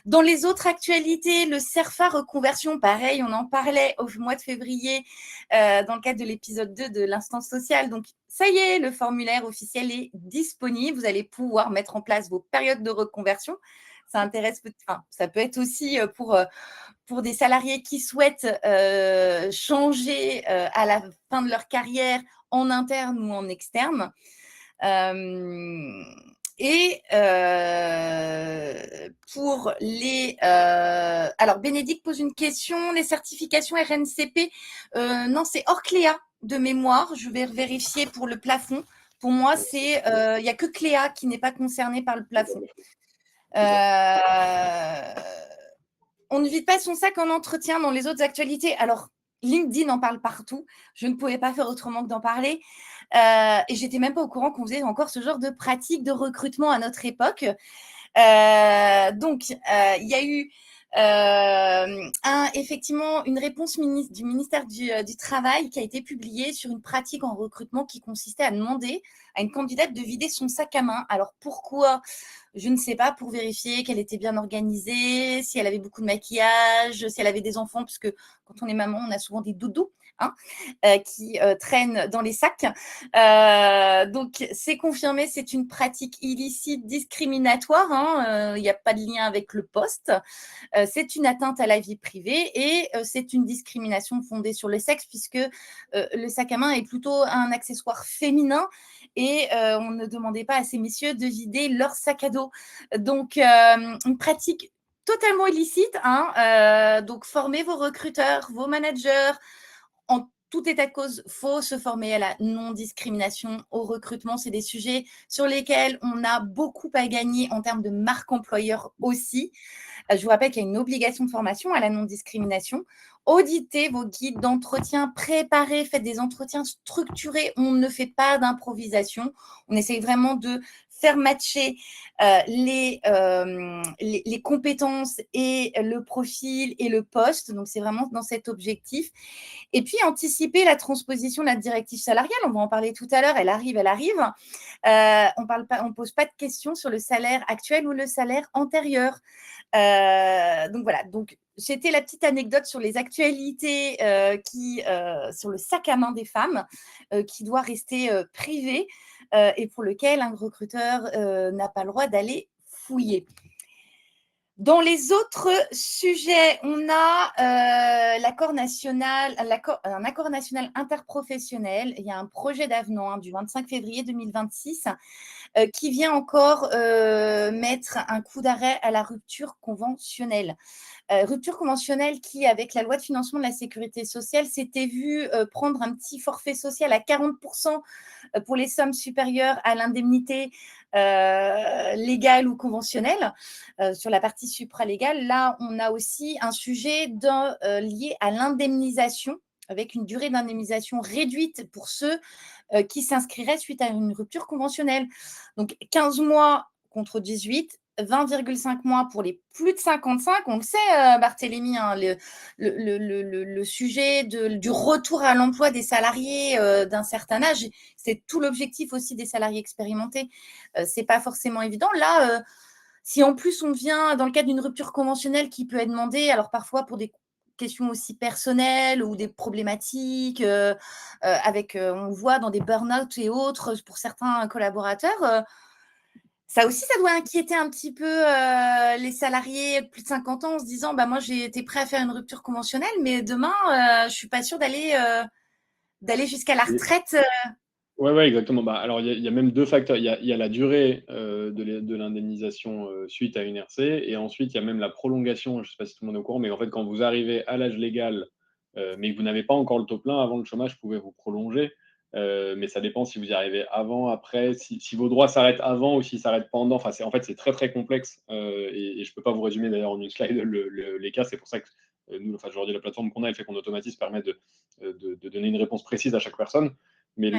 Dans les autres actualités, le CERFA reconversion, pareil, on en parlait au mois de février dans le cadre de l'épisode 2 de l'instance sociale. Donc, ça y est, le formulaire officiel est disponible. Vous allez pouvoir mettre en place vos périodes de reconversion. Ça peut être aussi pour des salariés qui souhaitent changer à la fin de leur carrière en interne ou en externe. Et pour les... alors, Bénédicte pose une question. Les certifications RNCP, non, c'est hors Cléa de mémoire. Je vais vérifier pour le plafond. Pour moi, il n'y a que Cléa qui n'est pas concernée par le plafond. On ne vide pas son sac en entretien dans les autres actualités. Alors, LinkedIn en parle partout. Je ne pouvais pas faire autrement que d'en parler. Et j'étais même pas au courant qu'on faisait encore ce genre de pratique de recrutement à notre époque. Donc, il y a eu effectivement une réponse du ministère du Travail qui a été publiée sur une pratique en recrutement qui consistait à demander à une candidate de vider son sac à main. Alors, pourquoi ? Je ne sais pas, pour vérifier qu'elle était bien organisée, si elle avait beaucoup de maquillage, si elle avait des enfants, parce que quand on est maman, on a souvent des doudous qui traînent dans les sacs. Donc, c'est confirmé, c'est une pratique illicite, discriminatoire. Il n'y a pas de lien avec le poste. C'est une atteinte à la vie privée et c'est une discrimination fondée sur le sexe, puisque le sac à main est plutôt un accessoire féminin et on ne demandait pas à ces messieurs de vider leur sac à dos. Donc, une pratique totalement illicite. Donc, formez vos recruteurs, vos managers. En tout état de cause, il faut se former à la non-discrimination au recrutement. C'est des sujets sur lesquels on a beaucoup à gagner en termes de marque employeur aussi. Je vous rappelle qu'il y a une obligation de formation à la non-discrimination. Auditez vos guides d'entretien, préparez, faites des entretiens structurés. On ne fait pas d'improvisation. On essaye vraiment de faire matcher les compétences et le profil et le poste. Donc, c'est vraiment dans cet objectif. Et puis, anticiper la transposition de la directive salariale. On va en parler tout à l'heure. Elle arrive. On ne pose pas de questions sur le salaire actuel ou le salaire antérieur. Donc, voilà. Donc, c'était la petite anecdote sur les actualités sur le sac à main des femmes qui doit rester privé et pour lequel un recruteur n'a pas le droit d'aller fouiller. Dans les autres sujets, on a un accord national interprofessionnel. Il y a un projet d'avenant du 25 février 2026 qui vient encore mettre un coup d'arrêt à la rupture conventionnelle. Rupture conventionnelle qui, avec la loi de financement de la sécurité sociale, s'était vue prendre un petit forfait social à 40% pour les sommes supérieures à l'indemnité légale ou conventionnelle. Sur la partie supralégale, là, on a aussi un sujet lié à l'indemnisation avec une durée d'indemnisation réduite pour ceux qui s'inscriraient suite à une rupture conventionnelle. Donc 15 mois contre 18, 20,5 mois pour les plus de 55. On le sait, Barthélémy, hein, le sujet du retour à l'emploi des salariés d'un certain âge, c'est tout l'objectif aussi des salariés expérimentés. C'est pas forcément évident. Là, si en plus on vient dans le cadre d'une rupture conventionnelle qui peut être demandée, alors parfois pour des questions aussi personnelles ou des problématiques avec, on voit dans des burn-out et autres pour certains collaborateurs, ça aussi, ça doit inquiéter un petit peu les salariés de plus de 50 ans en se disant, bah, moi, j'ai été prêt à faire une rupture conventionnelle, mais demain, je ne suis pas sûr d'aller jusqu'à la retraite.
Ouais, ouais, exactement. Bah, alors, il y a même deux facteurs. Il y a la durée de l'indemnisation suite à une RC, et ensuite, il y a même la prolongation. Je ne sais pas si tout le monde est au courant, mais en fait, quand vous arrivez à l'âge légal, mais que vous n'avez pas encore le taux plein, avant le chômage, vous pouvez vous prolonger. Mais ça dépend si vous y arrivez avant, après, si vos droits s'arrêtent avant ou s'ils s'arrêtent pendant. Enfin, en fait, c'est très, très complexe. Et je ne peux pas vous résumer d'ailleurs en une slide les cas. C'est pour ça que nous, enfin, aujourd'hui, la plateforme qu'on a, elle fait qu'on automatise, permet de donner une réponse précise à chaque personne.
Ouais.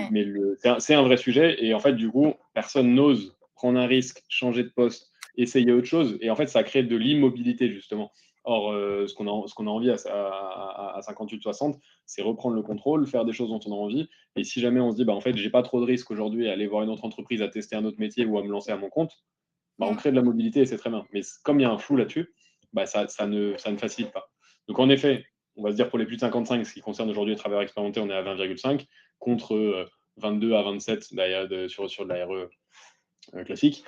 C'est un vrai sujet. Et en fait, du coup, personne n'ose prendre un risque, changer de poste, essayer autre chose. Et en fait, ça crée de l'immobilité, justement. Or, ce qu'on a envie à 58-60, c'est reprendre le contrôle, faire des choses dont on a envie. Et si jamais on se dit, bah, en fait, j'ai pas trop de risques aujourd'hui à aller voir une autre entreprise, à tester un autre métier ou à me lancer à mon compte, bah, on crée de la mobilité et c'est très bien. Mais comme il y a un flou là-dessus, bah, ça ne facilite pas. Donc, en effet, on va se dire pour les plus de 55, ce qui concerne aujourd'hui les travailleurs expérimentés, on est à 20,5 contre 22 à 27 sur de la RE classique.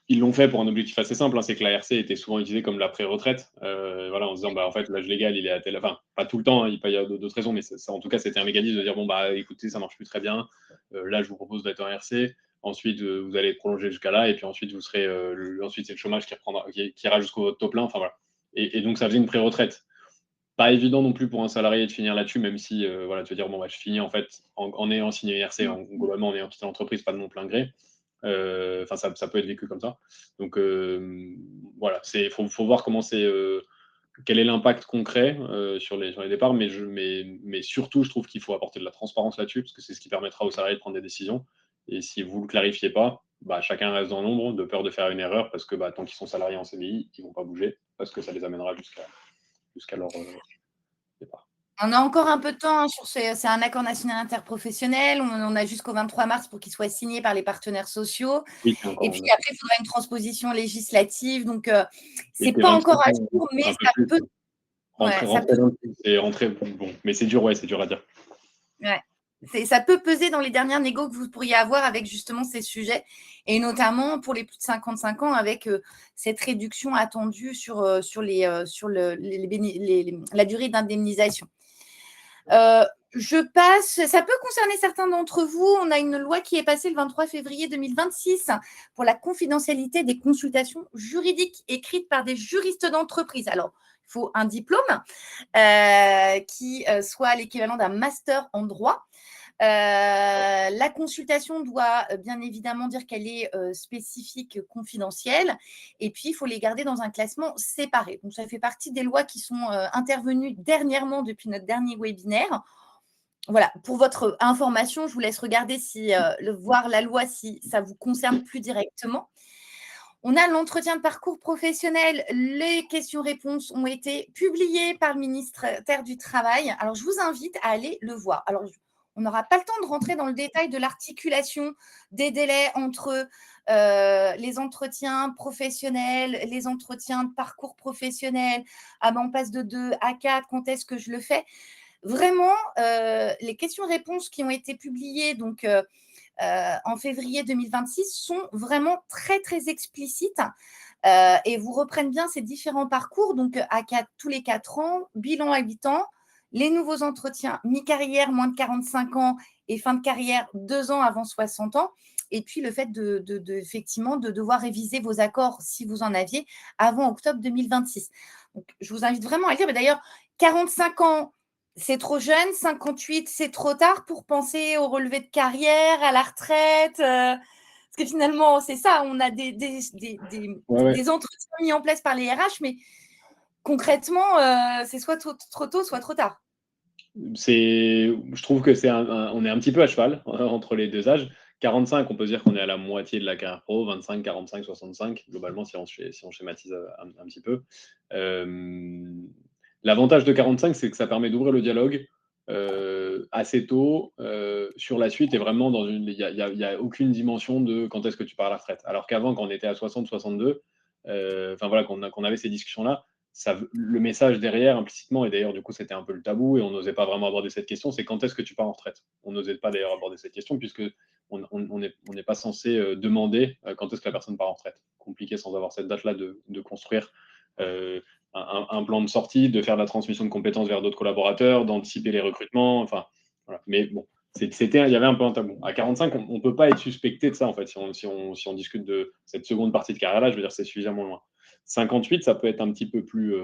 Ils l'ont fait pour un objectif assez simple, hein, c'est que la RC était souvent utilisée comme la pré-retraite, voilà, en se disant, bah, en fait, l'âge légal, il est à tel. Enfin, pas tout le temps, hein, il peut y avoir d'autres raisons, mais en tout cas, c'était un mécanisme de dire, bon, bah, écoutez, ça marche plus très bien, là, je vous propose d'être en RC, ensuite, vous allez prolonger jusqu'à là, et puis ensuite, vous serez, ensuite, c'est le chômage qui ira jusqu'au taux plein, enfin, voilà. Et donc, ça faisait une pré-retraite. Pas évident non plus pour un salarié de finir là-dessus, même si, voilà, tu veux dire, bon, bah, je finis en fait en ayant signé une RC, globalement, en ayant quitté l'entreprise, pas de mon plein gré. Enfin, ça peut être vécu comme ça. Donc, voilà, faut voir comment quel est l'impact concret sur les départs, mais surtout, je trouve qu'il faut apporter de la transparence là-dessus, parce que c'est ce qui permettra aux salariés de prendre des décisions. Et si vous ne le clarifiez pas, bah, chacun reste dans l'ombre, de peur de faire une erreur, parce que bah, tant qu'ils sont salariés en CDI, ils ne vont pas bouger, parce que ça les amènera jusqu'à leur départ.
On a encore un peu de temps, hein, c'est un accord national interprofessionnel. On a jusqu'au 23 mars pour qu'il soit signé par les partenaires sociaux.
Oui, c'est
Et
encore
puis
en
après, il faudra une transposition législative. Donc,
Et
c'est
c'est
pas encore
25
à
ans,
jour, mais
un peu
ça
plus.
peut. Ouais,
Rentrer,
ça
rentrer
peut.
dans le c'est rentrer, bon, mais c'est dur, ouais, c'est dur à dire.
Ouais. Ça peut peser dans les dernières négos que vous pourriez avoir avec justement ces sujets, et notamment pour les plus de 55 ans avec cette réduction attendue sur la durée d'indemnisation. Je passe, ça peut concerner certains d'entre vous. On a une loi qui est passée le 23 février 2026 pour la confidentialité des consultations juridiques écrites par des juristes d'entreprise. Alors, il faut un diplôme qui soit l'équivalent d'un master en droit. La consultation doit bien évidemment dire qu'elle est spécifique, confidentielle, et puis il faut les garder dans un classement séparé. Donc, ça fait partie des lois qui sont intervenues dernièrement depuis notre dernier webinaire. Voilà, pour votre information, je vous laisse regarder voir la loi si ça vous concerne plus directement. On a l'entretien de parcours professionnel. Les questions-réponses ont été publiées par le ministère du Travail. Alors, je vous invite à aller le voir. Alors, on n'aura pas le temps de rentrer dans le détail de l'articulation des délais entre les entretiens professionnels, les entretiens de parcours professionnel. Ah ben, on passe de 2 à 4, quand est-ce que je le fais? Vraiment, les questions-réponses qui ont été publiées donc, en février 2026 sont vraiment très, très explicites et vous reprennent bien ces différents parcours. Donc, tous les 4 ans, bilan à 8 ans, les nouveaux entretiens mi-carrière, moins de 45 ans, et fin de carrière 2 ans avant 60 ans. Et puis, le fait effectivement, de devoir réviser vos accords, si vous en aviez, avant octobre 2026. Donc, je vous invite vraiment à le lire. Mais d'ailleurs, 45 ans, c'est trop jeune, 58, c'est trop tard pour penser au relevé de carrière, à la retraite. Parce que finalement, c'est ça, on a des entretiens mis en place par les RH, mais concrètement, c'est soit trop tôt, soit trop tard.
je trouve que on est un petit peu à cheval entre les deux âges. 45, on peut dire qu'on est à la moitié de la carrière pro, 25, 45, 65, globalement, si on schématise un petit peu. L'avantage de 45, c'est que ça permet d'ouvrir le dialogue assez tôt sur la suite et vraiment il n'y a aucune dimension de quand est-ce que tu pars à la retraite. Alors qu'avant, quand on était à 60, 62, voilà, qu'on avait ces discussions-là, le message derrière, implicitement, et d'ailleurs, du coup, c'était un peu le tabou et on n'osait pas vraiment aborder cette question, c'est quand est-ce que tu pars en retraite. On n'osait pas d'ailleurs aborder cette question puisque on n'est pas censé demander quand est-ce que la personne part en retraite. Compliqué sans avoir cette date-là de construire un plan de sortie, de faire de la transmission de compétences vers d'autres collaborateurs, d'anticiper les recrutements, enfin, voilà. Mais bon, il y avait un peu un tabou. À 45, on ne peut pas être suspecté de ça, en fait, si on discute de cette seconde partie de carrière-là, je veux dire, c'est suffisamment loin. 58, ça peut être un petit peu plus.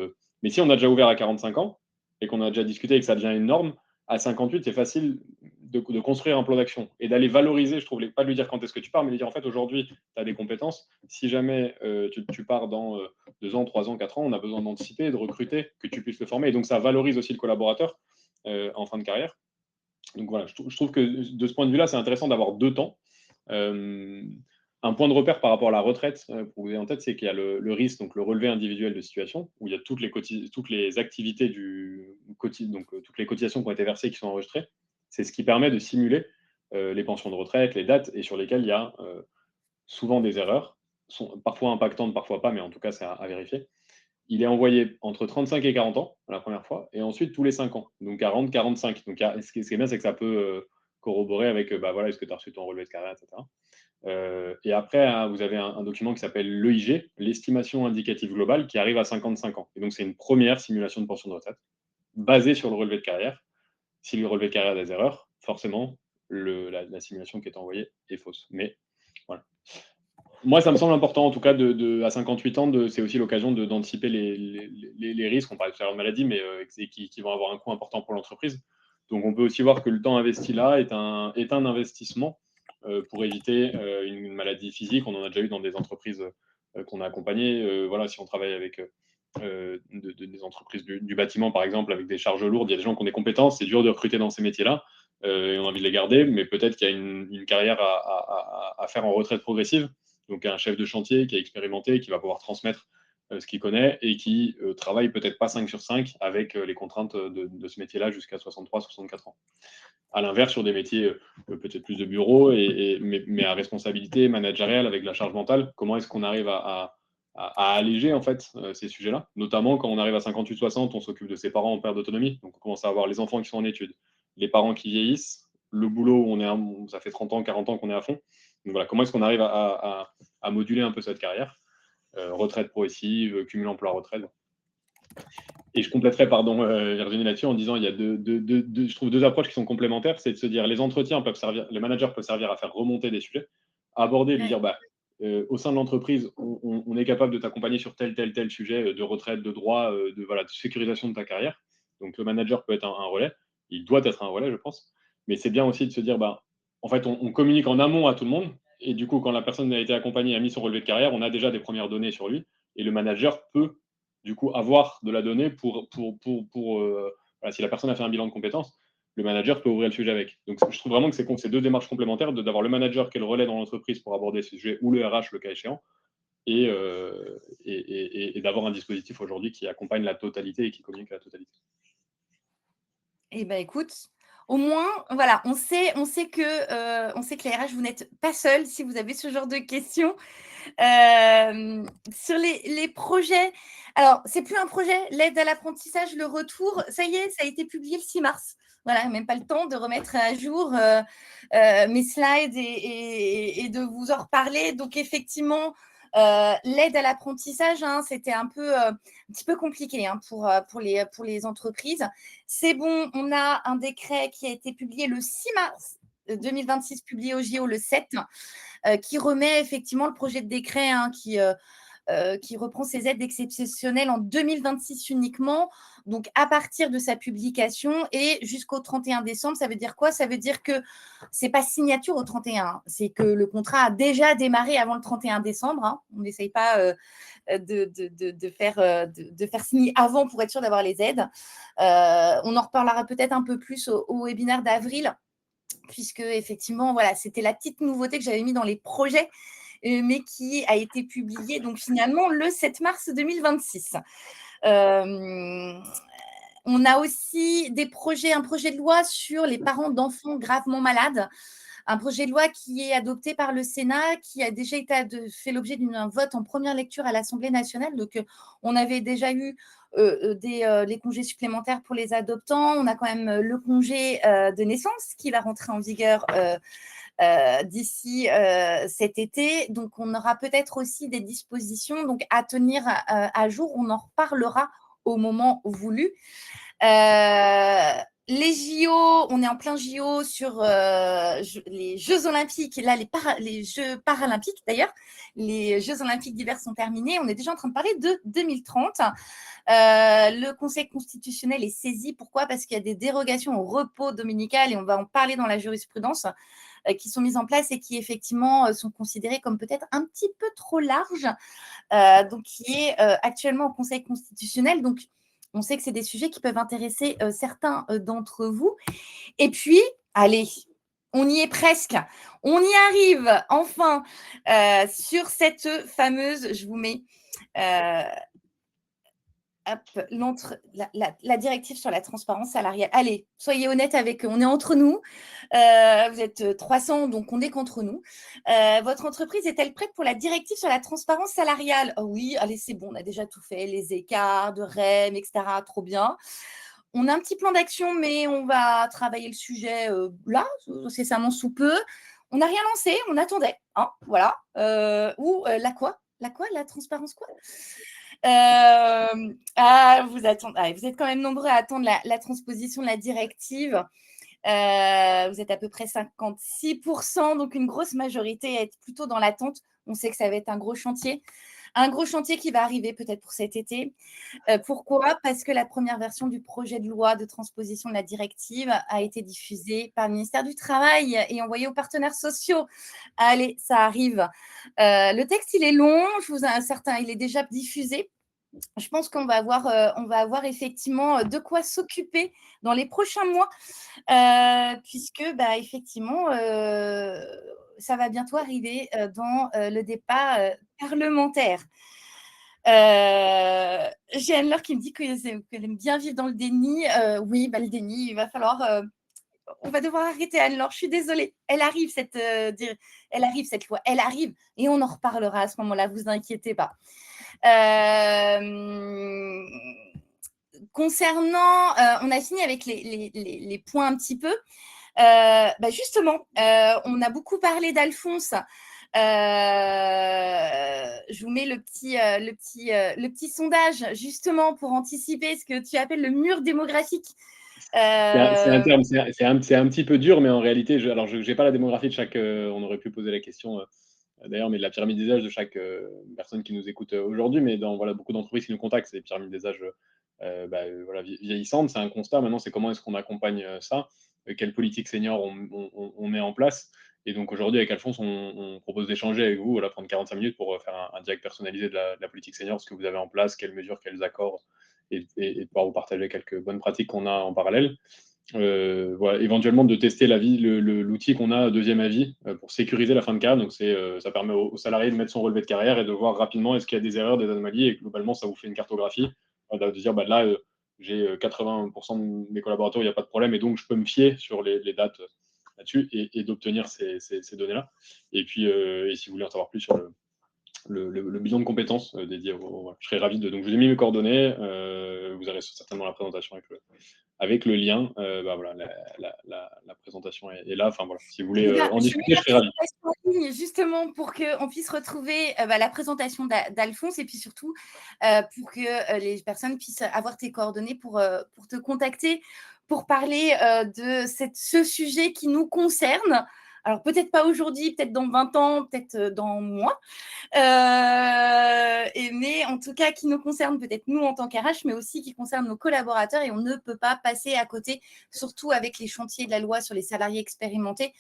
Mais si on a déjà ouvert à 45 ans et qu'on a déjà discuté et que ça devient une norme, à 58, c'est facile de construire un plan d'action et d'aller valoriser, je trouve, pas de lui dire quand est-ce que tu pars, mais de dire en fait, aujourd'hui, tu as des compétences. Si jamais tu pars dans 2 ans, 3 ans, 4 ans, on a besoin d'anticiper, de recruter, que tu puisses le former. Et donc, ça valorise aussi le collaborateur en fin de carrière. Donc voilà, je trouve que de ce point de vue-là, c'est intéressant d'avoir 2 temps. Un point de repère par rapport à la retraite, pour vous avez en tête, c'est qu'il y a le risque, donc le relevé individuel de situation, où il y a toutes les activités donc toutes les cotisations qui ont été versées qui sont enregistrées. C'est ce qui permet de simuler les pensions de retraite, les dates, et sur lesquelles il y a souvent des erreurs, parfois impactantes, parfois pas, mais en tout cas, c'est à vérifier. Il est envoyé entre 35 et 40 ans la première fois, et ensuite tous les 5 ans, donc 40, 45. Donc ce qui est bien, c'est que ça peut corroborer avec voilà, est-ce que tu as reçu ton relevé de carrière, etc. Et après, hein, vous avez un document qui s'appelle l'EIG, l'estimation indicative globale, qui arrive à 55 ans. Et donc, c'est une première simulation de pension de retraite basée sur le relevé de carrière. Si le relevé de carrière a des erreurs, forcément, la simulation qui est envoyée est fausse. Mais voilà. Moi, ça me semble important, en tout cas, à 58 ans, c'est aussi l'occasion d'anticiper les risques. On parle tout à l'heure de maladie, mais qui vont avoir un coût important pour l'entreprise. Donc, on peut aussi voir que le temps investi là est un investissement pour éviter une maladie physique. On en a déjà eu dans des entreprises qu'on a accompagnées. Voilà, si on travaille avec des entreprises du bâtiment, par exemple, avec des charges lourdes, il y a des gens qui ont des compétences. C'est dur de recruter dans ces métiers-là. Et on a envie de les garder, mais peut-être qu'il y a une carrière à faire en retraite progressive. Donc un chef de chantier qui a expérimenté, qui va pouvoir transmettre ce qu'il connaît et qui travaille peut-être pas 5 sur 5 avec les contraintes de ce métier-là jusqu'à 63, 64 ans. À l'inverse, sur des métiers peut-être plus de bureau, mais à responsabilité managériale avec la charge mentale, comment est-ce qu'on arrive à alléger en fait ces sujets-là, notamment quand on arrive à 58-60, on s'occupe de ses parents en perte d'autonomie, donc on commence à avoir les enfants qui sont en études, les parents qui vieillissent, le boulot où ça fait 30 ans, 40 ans qu'on est à fond. Donc voilà, comment est-ce qu'on arrive à moduler un peu cette carrière, retraite progressive, cumul emploi-retraite. Et je compléterai, pardon, Virginie, là-dessus en disant il y a je trouve deux approches qui sont complémentaires. C'est de se dire les entretiens peuvent servir, les managers peuvent servir à faire remonter des sujets, aborder, lui dire au sein de l'entreprise, on est capable de t'accompagner sur tel sujet de retraite, de droit, de sécurisation de ta carrière. Donc le manager peut être un relais, il doit être un relais, je pense. Mais c'est bien aussi de se dire en fait, on communique en amont à tout le monde. Et du coup, quand la personne a été accompagnée, a mis son relevé de carrière, on a déjà des premières données sur lui. Et le manager peut du coup avoir de la donnée pour voilà, si la personne a fait un bilan de compétences, le manager peut ouvrir le sujet avec. Donc je trouve vraiment que c'est deux démarches complémentaires d'avoir le manager qui est le relais dans l'entreprise pour aborder ce sujet ou le RH le cas échéant et d'avoir un dispositif aujourd'hui qui accompagne la totalité et qui communique la totalité.
Eh ben écoute, au moins, voilà, on sait que les RH, vous n'êtes pas seuls si vous avez ce genre de questions. Sur les projets, alors c'est plus un projet, l'aide à l'apprentissage, le retour, ça y est, ça a été publié le 6 mars. Voilà, même pas le temps de remettre à jour mes slides et de vous en reparler. Donc effectivement, l'aide à l'apprentissage, hein, c'était un petit peu compliqué hein, pour les entreprises. C'est bon, on a un décret qui a été publié le 6 mars 2026, publié au JO le 7, qui remet effectivement le projet de décret hein, qui reprend ces aides exceptionnelles en 2026 uniquement, donc à partir de sa publication et jusqu'au 31 décembre. Ça veut dire quoi? Ça veut dire que ce n'est pas signature au 31, c'est que le contrat a déjà démarré avant le 31 décembre. Hein. On n'essaye pas de faire signer avant pour être sûr d'avoir les aides. On en reparlera peut-être un peu plus au webinaire d'avril, puisque effectivement, voilà, c'était la petite nouveauté que j'avais mis dans les projets, mais qui a été publiée donc finalement le 7 mars 2026. On a aussi un projet de loi sur les parents d'enfants gravement malades, un projet de loi qui est adopté par le Sénat, qui a déjà fait l'objet d'un vote en première lecture à l'Assemblée nationale. Donc, on avait déjà eu les congés supplémentaires pour les adoptants. On a quand même le congé de naissance qui va rentrer en vigueur d'ici cet été. Donc, on aura peut-être aussi des dispositions donc, à tenir à jour. On en reparlera au moment voulu. Les JO, on est en plein JO sur les Jeux Olympiques, là les Jeux Paralympiques d'ailleurs, les Jeux Olympiques d'hiver sont terminés, on est déjà en train de parler de 2030. Le Conseil constitutionnel est saisi, pourquoi? Parce qu'il y a des dérogations au repos dominical, et on va en parler dans la jurisprudence, qui sont mises en place et qui effectivement sont considérées comme peut-être un petit peu trop larges, donc qui est actuellement au Conseil constitutionnel. Donc, on sait que c'est des sujets qui peuvent intéresser certains d'entre vous. Et puis, allez, on y est presque. On y arrive enfin sur cette fameuse, je vous mets la directive sur la transparence salariale. Allez, soyez honnêtes avec eux. On est entre nous. Vous êtes 300, donc on n'est qu'entre nous. Votre entreprise est-elle prête pour la directive sur la transparence salariale? Oh oui, allez, c'est bon, on a déjà tout fait. Les écarts de REM, etc. Trop bien. On a un petit plan d'action, mais on va travailler le sujet là, incessamment sous peu. On n'a rien lancé, on attendait. Hein, voilà. La quoi? La transparence quoi? Vous êtes quand même nombreux à attendre la transposition de la directive. Vous êtes à peu près 56%, donc une grosse majorité à être plutôt dans l'attente. On sait que ça va être un gros chantier. Un gros chantier qui va arriver peut-être pour cet été. Pourquoi? Parce que la première version du projet de loi de transposition de la directive a été diffusée par le ministère du Travail et envoyée aux partenaires sociaux. Allez, ça arrive. Le texte, il est long. Il est déjà diffusé. Je pense qu'on va avoir effectivement de quoi s'occuper dans les prochains mois, puisque effectivement, ça va bientôt arriver dans le débat parlementaire. J'ai Anne-Laure qui me dit qu'elle aime bien vivre dans le déni. Oui, le déni, il va falloir... on va devoir arrêter Anne-Laure, je suis désolée. Elle arrive cette loi, elle arrive, et on en reparlera à ce moment-là, vous inquiétez pas. Concernant, on a fini avec les points un petit peu. Justement, on a beaucoup parlé d'Alphonse. Je vous mets le petit sondage justement pour anticiper ce que tu appelles le mur démographique.
C'est un terme, c'est un petit peu dur, mais en réalité, je n'ai pas la démographie de chaque. On aurait pu poser la question d'ailleurs, mais de la pyramide des âges de chaque personne qui nous écoute aujourd'hui. Mais dans beaucoup d'entreprises qui nous contactent, c'est des pyramides des âges vieillissantes. C'est un constat. Maintenant, c'est comment est-ce qu'on accompagne ça, quelle politique senior on met en place. Et donc aujourd'hui, avec Alphonse, on propose d'échanger avec vous, prendre 45 minutes pour faire un direct personnalisé de la politique senior, ce que vous avez en place, quelles mesures, quels accords, et pouvoir vous partager quelques bonnes pratiques qu'on a en parallèle. Éventuellement de tester l'outil qu'on a Deuxième Avis pour sécuriser la fin de carrière. Donc ça permet aux salariés de mettre son relevé de carrière et de voir rapidement est-ce qu'il y a des erreurs, des anomalies, et globalement ça vous fait une cartographie de dire là j'ai 80% de mes collaborateurs, il n'y a pas de problème, et donc je peux me fier sur les dates là-dessus et d'obtenir ces données-là. Et puis et si vous voulez en savoir plus sur le bilan de compétences dédié je serais ravi de. Donc je vous ai mis mes coordonnées, vous aurez certainement la présentation avec le lien. La présentation est là. Enfin, voilà. Si vous voulez en discuter, je serais ravi.
En ligne, justement, pour qu'on puisse retrouver la présentation d'Alphonse, et puis surtout pour que les personnes puissent avoir tes coordonnées pour te contacter, pour parler de ce sujet qui nous concerne. Alors, peut-être pas aujourd'hui, peut-être dans 20 ans, peut-être dans moi. Mais en tout cas, qui nous concerne peut-être nous en tant qu'RH, mais aussi qui concerne nos collaborateurs. Et on ne peut pas passer à côté, surtout avec les chantiers de la loi sur les salariés expérimentés.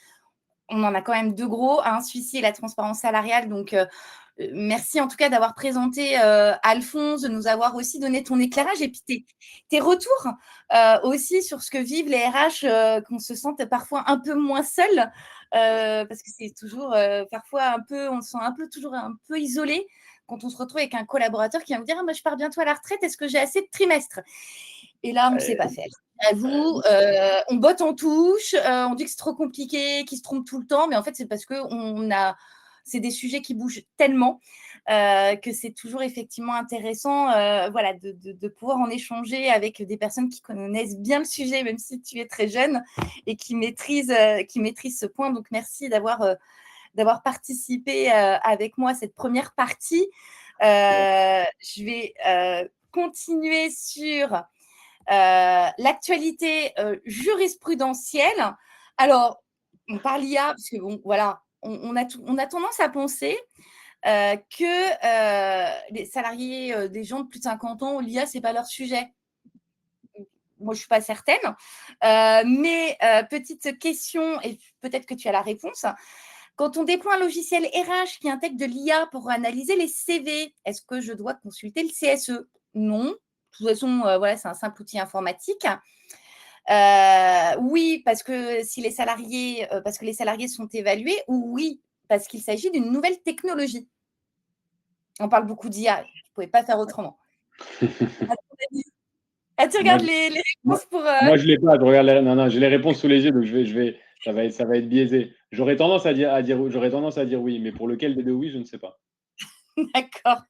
On en a quand même deux gros, hein, celui-ci et la transparence salariale. Donc, merci en tout cas d'avoir présenté Alphonse, de nous avoir aussi donné ton éclairage et puis tes retours aussi sur ce que vivent les RH, qu'on se sente parfois un peu moins seul, parce que c'est toujours parfois un peu, on se sent toujours un peu isolé quand on se retrouve avec un collaborateur qui va me dire ah, moi, je pars bientôt à la retraite, est-ce que j'ai assez de trimestres? Et là, on ne sait pas faire. À vous, on botte en touche, on dit que c'est trop compliqué, qu'il se trompe tout le temps, mais en fait, c'est parce que c'est des sujets qui bougent tellement que c'est toujours effectivement intéressant voilà, de pouvoir en échanger avec des personnes qui connaissent bien le sujet, même si tu es très jeune, et qui maîtrisent ce point. Donc, merci d'avoir participé avec moi à cette première partie. Je vais continuer sur l'actualité jurisprudentielle. Alors, on parle IA, parce que bon, voilà, on a tendance à penser que les salariés des gens de plus de 50 ans, l'IA, c'est pas leur sujet. Moi, je suis pas certaine. Mais petite question, et peut-être que tu as la réponse. Quand on déploie un logiciel RH qui intègre de l'IA pour analyser les CV, est-ce que je dois consulter le CSE? Non. De toute façon, voilà, c'est un simple outil informatique. Oui, parce que les salariés sont évalués, ou oui, parce qu'il s'agit d'une nouvelle technologie. On parle beaucoup d'IA, je ne pouvais pas faire autrement. Tu
Moi,
regardes les
moi,
réponses pour…
moi, je l'ai pas. Je regarde non, non, j'ai les réponses sous les yeux, donc ça va être biaisé. J'aurais tendance à dire oui, mais pour lequel des deux oui, je ne sais pas.
D'accord.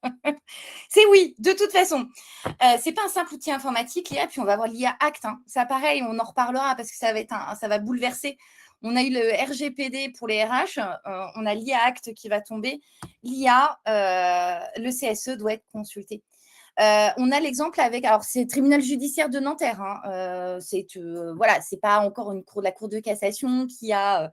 C'est oui, de toute façon. C'est pas un simple outil informatique, l'IA, puis on va avoir l'IA Act. Hein. Ça, pareil, on en reparlera parce que ça va bouleverser. On a eu le RGPD pour les RH, on a l'IA Act qui va tomber. L'IA, le CSE doit être consulté. On a l'exemple avec, alors c'est le tribunal judiciaire de Nanterre, hein, voilà, c'est pas encore la cour de cassation qui a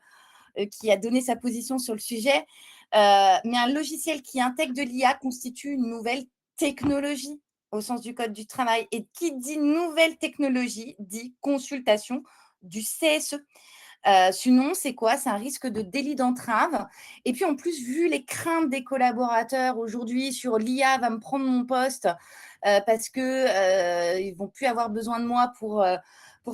donné sa position sur le sujet, mais un logiciel qui intègre de l'IA constitue une nouvelle technologie au sens du code du travail. Et qui dit nouvelle technologie dit consultation du CSE. Sinon, c'est quoi? C'est un risque de délit d'entrave. Et puis, en plus, vu les craintes des collaborateurs aujourd'hui sur l'IA va me prendre mon poste parce qu'ils ne vont plus avoir besoin de moi pour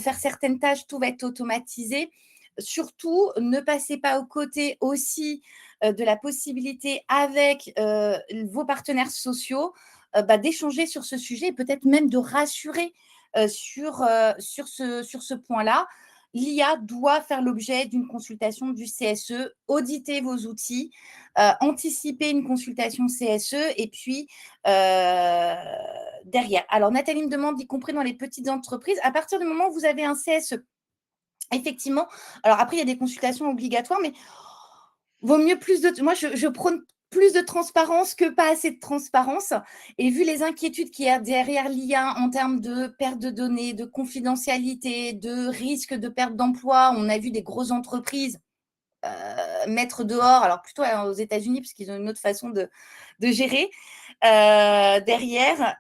faire certaines tâches, tout va être automatisé. Surtout, ne passez pas aux côtés aussi de la possibilité avec vos partenaires sociaux d'échanger sur ce sujet et peut-être même de rassurer sur ce point-là. L'IA doit faire l'objet d'une consultation du CSE, auditer vos outils, anticiper une consultation CSE et puis derrière. Alors, Nathalie me demande, y compris dans les petites entreprises, à partir du moment où vous avez un CSE, effectivement, alors après, il y a des consultations obligatoires, mais vaut mieux moi, je prône plus de transparence que pas assez de transparence. Et vu les inquiétudes qu'il y a derrière l'IA en termes de perte de données, de confidentialité, de risque de perte d'emploi, on a vu des grosses entreprises mettre dehors, alors plutôt aux États-Unis, parce qu'ils ont une autre façon de gérer derrière.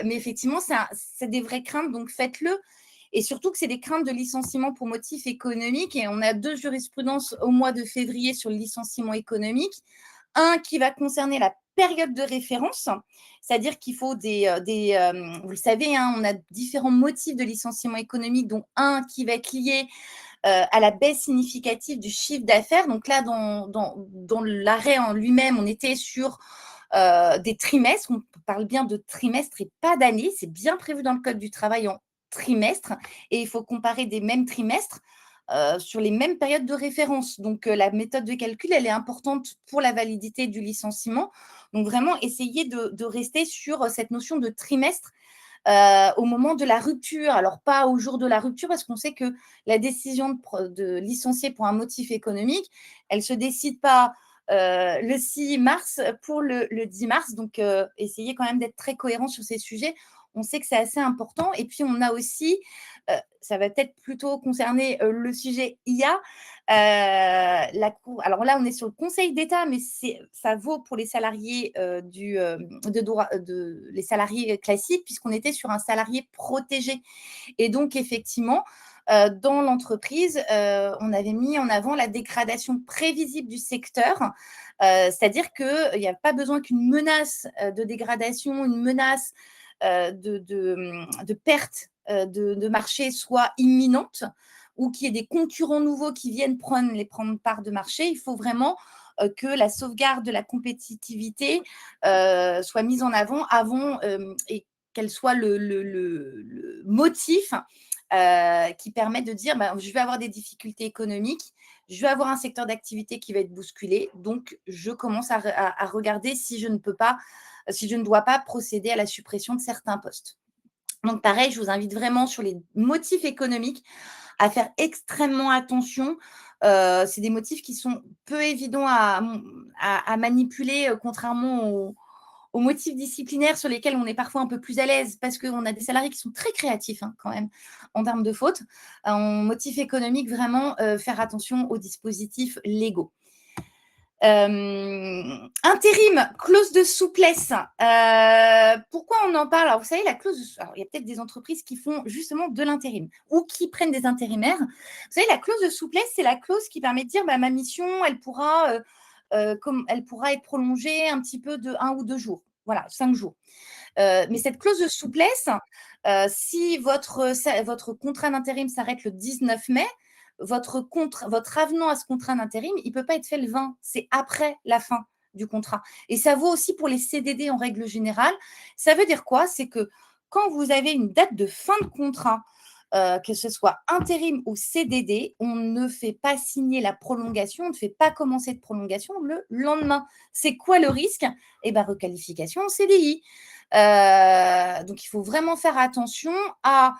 Mais effectivement, c'est des vraies craintes, donc faites-le. Et surtout que c'est des craintes de licenciement pour motif économique. Et on a 2 jurisprudences au mois de février sur le licenciement économique. Un qui va concerner la période de référence, c'est-à-dire qu'il faut vous le savez, hein, on a différents motifs de licenciement économique, dont un qui va être lié à la baisse significative du chiffre d'affaires. Donc là, dans l'arrêt en lui-même, on était sur des trimestres. On parle bien de trimestres et pas d'années. C'est bien prévu dans le Code du travail en trimestre. Et il faut comparer des mêmes trimestres sur les mêmes périodes de référence. Donc, la méthode de calcul, elle est importante pour la validité du licenciement. Donc, vraiment, essayez de rester sur cette notion de trimestre au moment de la rupture. Alors, pas au jour de la rupture, parce qu'on sait que la décision de licencier pour un motif économique, elle ne se décide pas le 6 mars pour le 10 mars. Donc, essayez quand même d'être très cohérent sur ces sujets. on sait que c'est assez important. Et puis, on a aussi, ça va peut-être plutôt concerner le sujet IA. Alors là, on est sur le Conseil d'État, mais ça vaut pour les salariés les salariés classiques, puisqu'on était sur un salarié protégé. Et donc, effectivement, dans l'entreprise, on avait mis en avant la dégradation prévisible du secteur, c'est-à-dire qu'il n'y a pas besoin qu'une menace de dégradation, une menace de perte de marché soit imminente, ou qu'il y ait des concurrents nouveaux qui viennent prendre part de marché. Il faut vraiment que la sauvegarde de la compétitivité soit mise en avant et qu'elle soit le motif qui permet de dire je vais avoir des difficultés économiques, je vais avoir un secteur d'activité qui va être bousculé, donc je commence à regarder si je ne dois pas procéder à la suppression de certains postes. Donc pareil, je vous invite vraiment sur les motifs économiques à faire extrêmement attention. C'est des motifs qui sont peu évidents à manipuler, contrairement aux motifs disciplinaires sur lesquels on est parfois un peu plus à l'aise, parce qu'on a des salariés qui sont très créatifs quand même en termes de fautes. En motifs économiques, vraiment faire attention aux dispositifs légaux. Intérim, clause de souplesse. Pourquoi on en parle? Alors, vous savez, il y a peut-être des entreprises qui font justement de l'intérim ou qui prennent des intérimaires. Vous savez, la clause de souplesse, c'est la clause qui permet de dire ma mission, elle pourra être prolongée un petit peu de 1 ou 2 jours. Voilà, 5 jours. Mais cette clause de souplesse, si votre contrat d'intérim s'arrête le 19 mai, votre avenant à ce contrat d'intérim, il ne peut pas être fait le 20, c'est après la fin du contrat. Et ça vaut aussi pour les CDD en règle générale. Ça veut dire quoi? C'est que quand vous avez une date de fin de contrat, que ce soit intérim ou CDD, on ne fait pas signer la prolongation, on ne fait pas commencer de prolongation le lendemain. C'est quoi le risque? Requalification en CDI. Donc, il faut vraiment faire attention à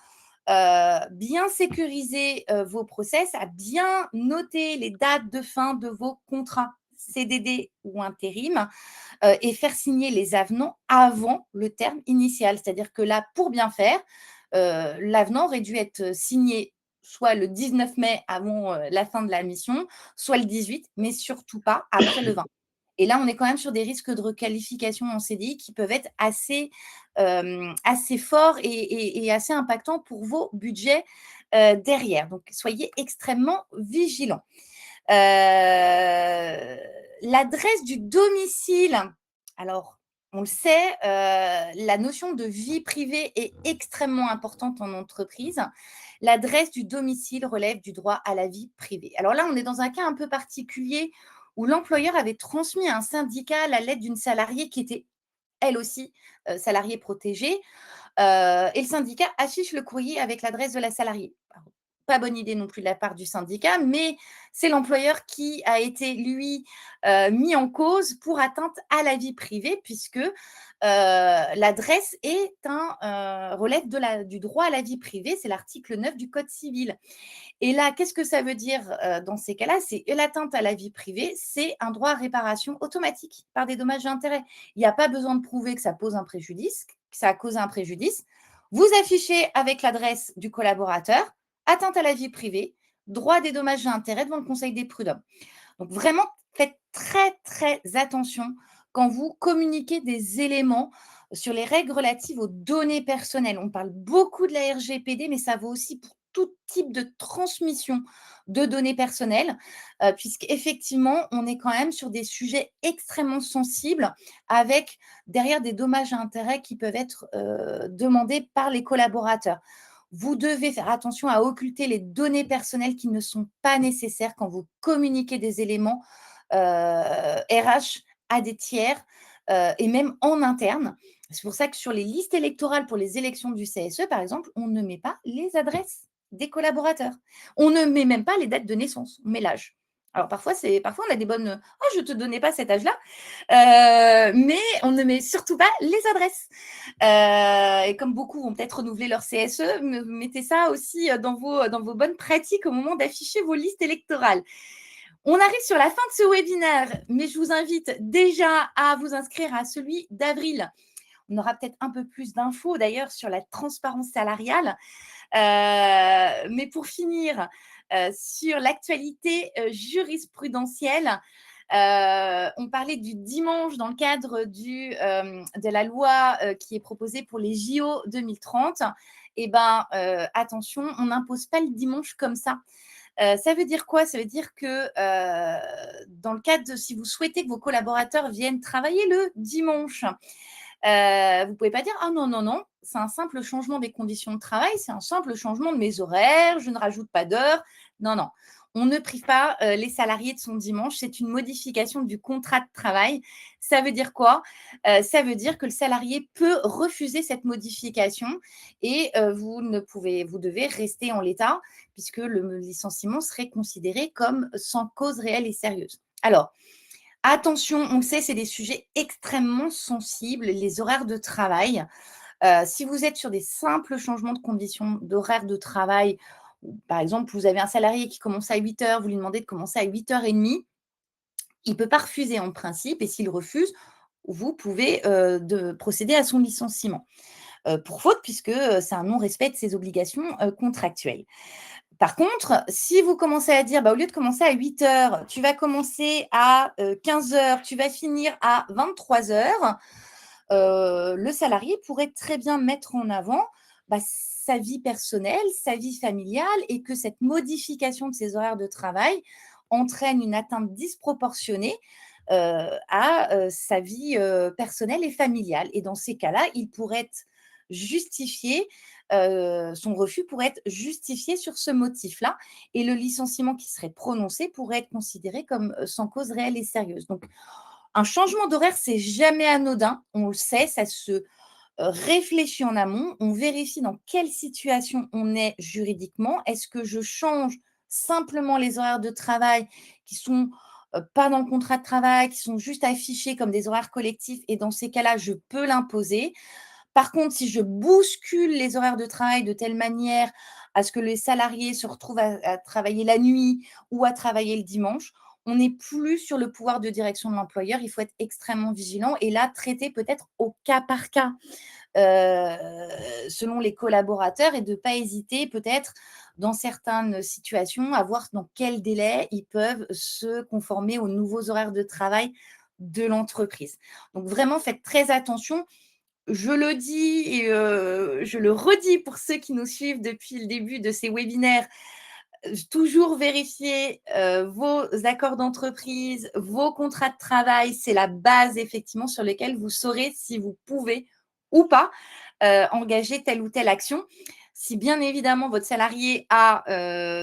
bien sécuriser vos process, à bien noter les dates de fin de vos contrats CDD ou intérim et faire signer les avenants avant le terme initial. C'est-à-dire que là, pour bien faire, l'avenant aurait dû être signé soit le 19 mai avant la fin de la mission, soit le 18, mais surtout pas après le 20. Et là, on est quand même sur des risques de requalification en CDI qui peuvent être assez forts et assez impactants pour vos budgets derrière. Donc, soyez extrêmement vigilants. L'adresse du domicile. Alors, on le sait, la notion de vie privée est extrêmement importante en entreprise. L'adresse du domicile relève du droit à la vie privée. Alors là, on est dans un cas un peu particulier où l'employeur avait transmis à un syndicat la lettre d'une salariée qui était, elle aussi, salariée protégée. Et le syndicat affiche le courrier avec l'adresse de la salariée. Pas bonne idée non plus de la part du syndicat, mais c'est l'employeur qui a été, lui, mis en cause pour atteinte à la vie privée, puisque l'adresse relève du droit à la vie privée, c'est l'article 9 du Code civil. Et là, qu'est-ce que ça veut dire dans ces cas-là? C'est l'atteinte à la vie privée, c'est un droit à réparation automatique par des dommages et intérêts. Il n'y a pas besoin de prouver que ça pose un préjudice, que ça a causé un préjudice. Vous affichez avec l'adresse du collaborateur, atteinte à la vie privée, droit des dommages et intérêts devant le Conseil des prud'hommes. Donc vraiment, faites très, très attention quand vous communiquez des éléments sur les règles relatives aux données personnelles. On parle beaucoup de la RGPD, mais ça vaut aussi pour tout type de transmission de données personnelles, puisqu'effectivement, on est quand même sur des sujets extrêmement sensibles, avec derrière des dommages et intérêts qui peuvent être demandés par les collaborateurs. Vous devez faire attention à occulter les données personnelles qui ne sont pas nécessaires quand vous communiquez des éléments RH à des tiers et même en interne. C'est pour ça que sur les listes électorales pour les élections du CSE, par exemple, on ne met pas les adresses des collaborateurs. On ne met même pas les dates de naissance, on met l'âge. Alors parfois on a des bonnes « Oh, je ne te donnais pas cet âge-là », mais on ne met surtout pas les adresses. Et comme beaucoup vont peut-être renouveler leur CSE, mettez ça aussi dans vos bonnes pratiques au moment d'afficher vos listes électorales. On arrive sur la fin de ce webinaire, mais je vous invite déjà à vous inscrire à celui d'avril. On aura peut-être un peu plus d'infos d'ailleurs sur la transparence salariale. Mais pour finir, sur l'actualité jurisprudentielle, on parlait du dimanche dans le cadre de la loi qui est proposée pour les JO 2030. Eh bien, attention, on n'impose pas le dimanche comme ça. Ça veut dire quoi? Ça veut dire que dans le cadre de si vous souhaitez que vos collaborateurs viennent travailler le dimanche, vous ne pouvez pas dire ah non, non, non, c'est un simple changement des conditions de travail, c'est un simple changement de mes horaires, je ne rajoute pas d'heures. Non, non. On ne prive pas les salariés de son dimanche, c'est une modification du contrat de travail. Ça veut dire quoi? Ça veut dire que le salarié peut refuser cette modification et vous devez rester en l'état puisque le licenciement serait considéré comme sans cause réelle et sérieuse. Alors, attention, on le sait, c'est des sujets extrêmement sensibles, les horaires de travail. Si vous êtes sur des simples changements de conditions d'horaire de travail, par exemple, vous avez un salarié qui commence à 8 heures, vous lui demandez de commencer à 8h30, il ne peut pas refuser en principe et s'il refuse, vous pouvez procéder à son licenciement pour faute puisque c'est un non-respect de ses obligations contractuelles. Par contre, si vous commencez à dire, au lieu de commencer à 8 heures, tu vas commencer à 15 heures, tu vas finir à 23 heures, le salarié pourrait très bien mettre en avant sa vie personnelle, sa vie familiale et que cette modification de ses horaires de travail entraîne une atteinte disproportionnée à sa vie personnelle et familiale. Et dans ces cas-là, il pourrait être justifié, son refus pourrait être justifié sur ce motif-là et le licenciement qui serait prononcé pourrait être considéré comme sans cause réelle et sérieuse. Donc, un changement d'horaire, c'est jamais anodin, on le sait, ça se réfléchit en amont, on vérifie dans quelle situation on est juridiquement. Est-ce que je change simplement les horaires de travail qui sont pas dans le contrat de travail, qui sont juste affichés comme des horaires collectifs et dans ces cas-là, je peux l'imposer. Par contre, si je bouscule les horaires de travail de telle manière à ce que les salariés se retrouvent à travailler la nuit ou à travailler le dimanche, on n'est plus sur le pouvoir de direction de l'employeur. Il faut être extrêmement vigilant et là, traiter peut-être au cas par cas selon les collaborateurs et de ne pas hésiter peut-être dans certaines situations à voir dans quel délai ils peuvent se conformer aux nouveaux horaires de travail de l'entreprise. Donc vraiment, faites très attention. Je le dis et je le redis pour ceux qui nous suivent depuis le début de ces webinaires, toujours vérifier vos accords d'entreprise, vos contrats de travail. C'est la base effectivement sur laquelle vous saurez si vous pouvez ou pas engager telle ou telle action. Si bien évidemment votre salarié a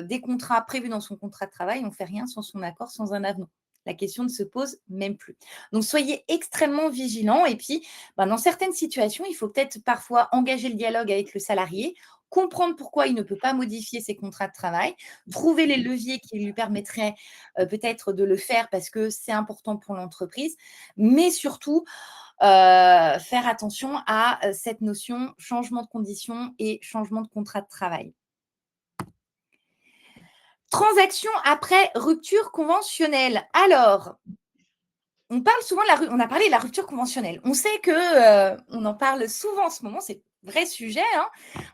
des contrats prévus dans son contrat de travail, on ne fait rien sans son accord, sans un avenant. La question ne se pose même plus. Donc, soyez extrêmement vigilants. Et puis, dans certaines situations, il faut peut-être parfois engager le dialogue avec le salarié, comprendre pourquoi il ne peut pas modifier ses contrats de travail, trouver les leviers qui lui permettraient peut-être de le faire parce que c'est important pour l'entreprise, mais surtout faire attention à cette notion changement de conditions et changement de contrat de travail. Transaction après rupture conventionnelle. Alors, on parle souvent on a parlé de la rupture conventionnelle. On sait que on en parle souvent en ce moment, c'est un vrai sujet. Hein.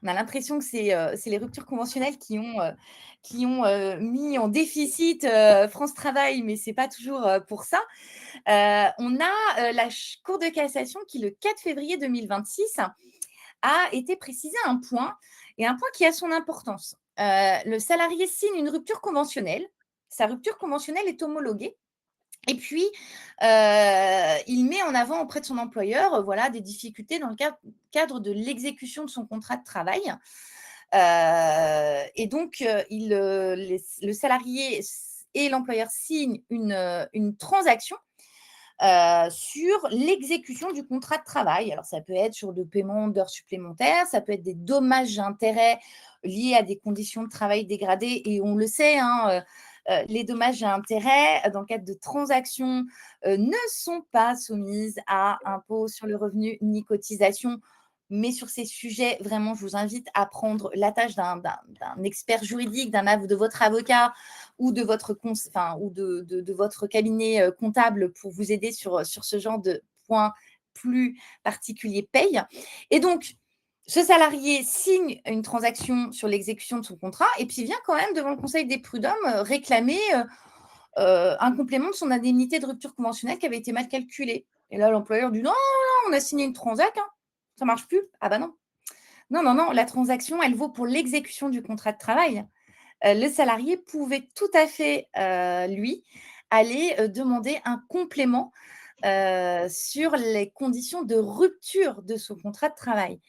On a l'impression que c'est les ruptures conventionnelles qui ont mis en déficit France Travail, mais c'est pas toujours pour ça. On a la Cour de cassation qui, le 4 février 2026, a été précisé un point, et un point qui a son importance. Le salarié signe une rupture conventionnelle. Sa rupture conventionnelle est homologuée. Et puis, il met en avant auprès de son employeur voilà, des difficultés dans le cadre de l'exécution de son contrat de travail. Et donc, le salarié et l'employeur signent une transaction sur l'exécution du contrat de travail. Alors, ça peut être sur le paiement d'heures supplémentaires, ça peut être des dommages et intérêts liés à des conditions de travail dégradées. Et on le sait, les dommages et intérêts dans le cadre de transactions ne sont pas soumises à impôt sur le revenu ni cotisation. Mais sur ces sujets, vraiment, je vous invite à prendre la tâche d'un expert juridique, de votre avocat ou de votre, de votre cabinet comptable pour vous aider sur ce genre de points plus particulier paye. Et donc, ce salarié signe une transaction sur l'exécution de son contrat et puis vient quand même devant le Conseil des prud'hommes réclamer un complément de son indemnité de rupture conventionnelle qui avait été mal calculée. Et là, l'employeur dit non, non, on a signé une transac, hein, ça ne marche plus. Ah bah non. Non, non, non, la transaction, elle vaut pour l'exécution du contrat de travail. Le salarié pouvait tout à fait, lui, aller demander un complément sur les conditions de rupture de son contrat de travail.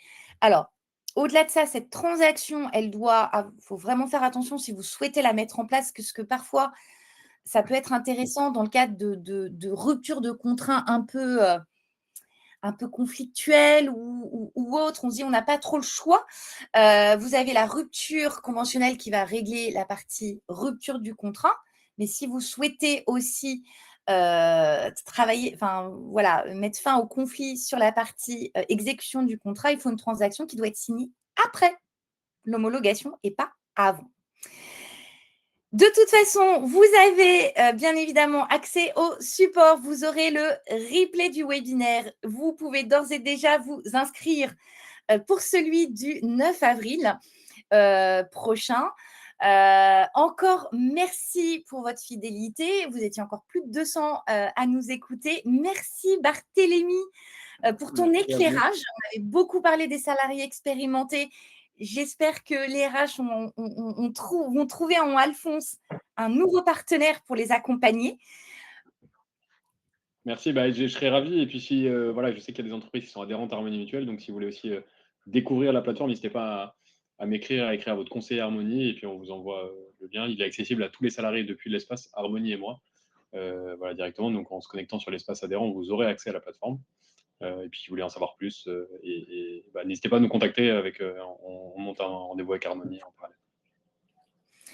Alors, au-delà de ça, cette transaction, elle doit, il faut vraiment faire attention si vous souhaitez la mettre en place, parce que parfois, ça peut être intéressant dans le cadre de rupture de contrat un peu conflictuelle ou autre. On se dit on n'a pas trop le choix. Vous avez la rupture conventionnelle qui va régler la partie rupture du contrat. Mais si vous souhaitez aussi travailler, enfin voilà, mettre fin au conflit sur la partie exécution du contrat, il faut une transaction qui doit être signée après l'homologation et pas avant. De toute façon, vous avez bien évidemment accès au support. Vous aurez le replay du webinaire. Vous pouvez d'ores et déjà vous inscrire pour celui du 9 avril prochain. Encore merci pour votre fidélité. Vous étiez encore plus de 200 à nous écouter. Merci Barthélémy pour ton éclairage. On avait beaucoup parlé des salariés expérimentés. J'espère que les RH vont trouver en Alphonse un nouveau partenaire pour les accompagner.
Merci, bah, je serais ravi. Et puis si, voilà, je sais qu'il y a des entreprises qui sont adhérentes à Harmonie Mutuelle, donc si vous voulez aussi découvrir la plateforme, n'hésitez pas à m'écrire, à écrire à votre conseiller Harmonie, et puis on vous envoie le lien. Il est accessible à tous les salariés depuis l'espace Harmonie et moi, voilà, directement. Donc en se connectant sur l'espace adhérent, vous aurez accès à la plateforme. Et puis si vous voulez en savoir plus, bah, n'hésitez pas à nous contacter, on monte un rendez-vous avec Harmonie en parallèle.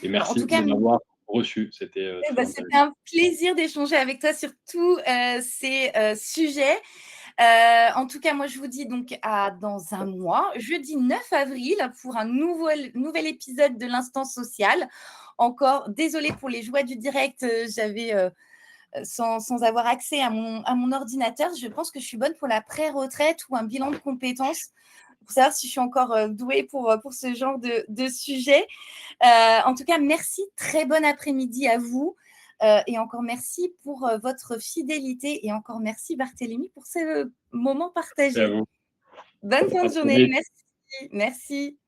Et
En
merci
tout cas,
de m'avoir reçu, c'était très
c'était
intéressant.
un plaisir d'échanger avec toi sur tous ces sujets. En tout cas, moi, je vous dis donc à dans un mois, jeudi 9 avril, pour un nouvel épisode de l'Instant Social. Encore, désolée pour les joies du direct, j'avais sans avoir accès à mon ordinateur. Je pense que je suis bonne pour la pré-retraite ou un bilan de compétences pour savoir si je suis encore douée pour ce genre de sujet. En tout cas, merci. Très bon après-midi à vous. Et encore merci pour votre fidélité. Et encore merci Barthélémy pour ce moment
Merci à
partagé.
vous.
Bonne fin
À
de
très
journée.
vite.
Merci. Merci.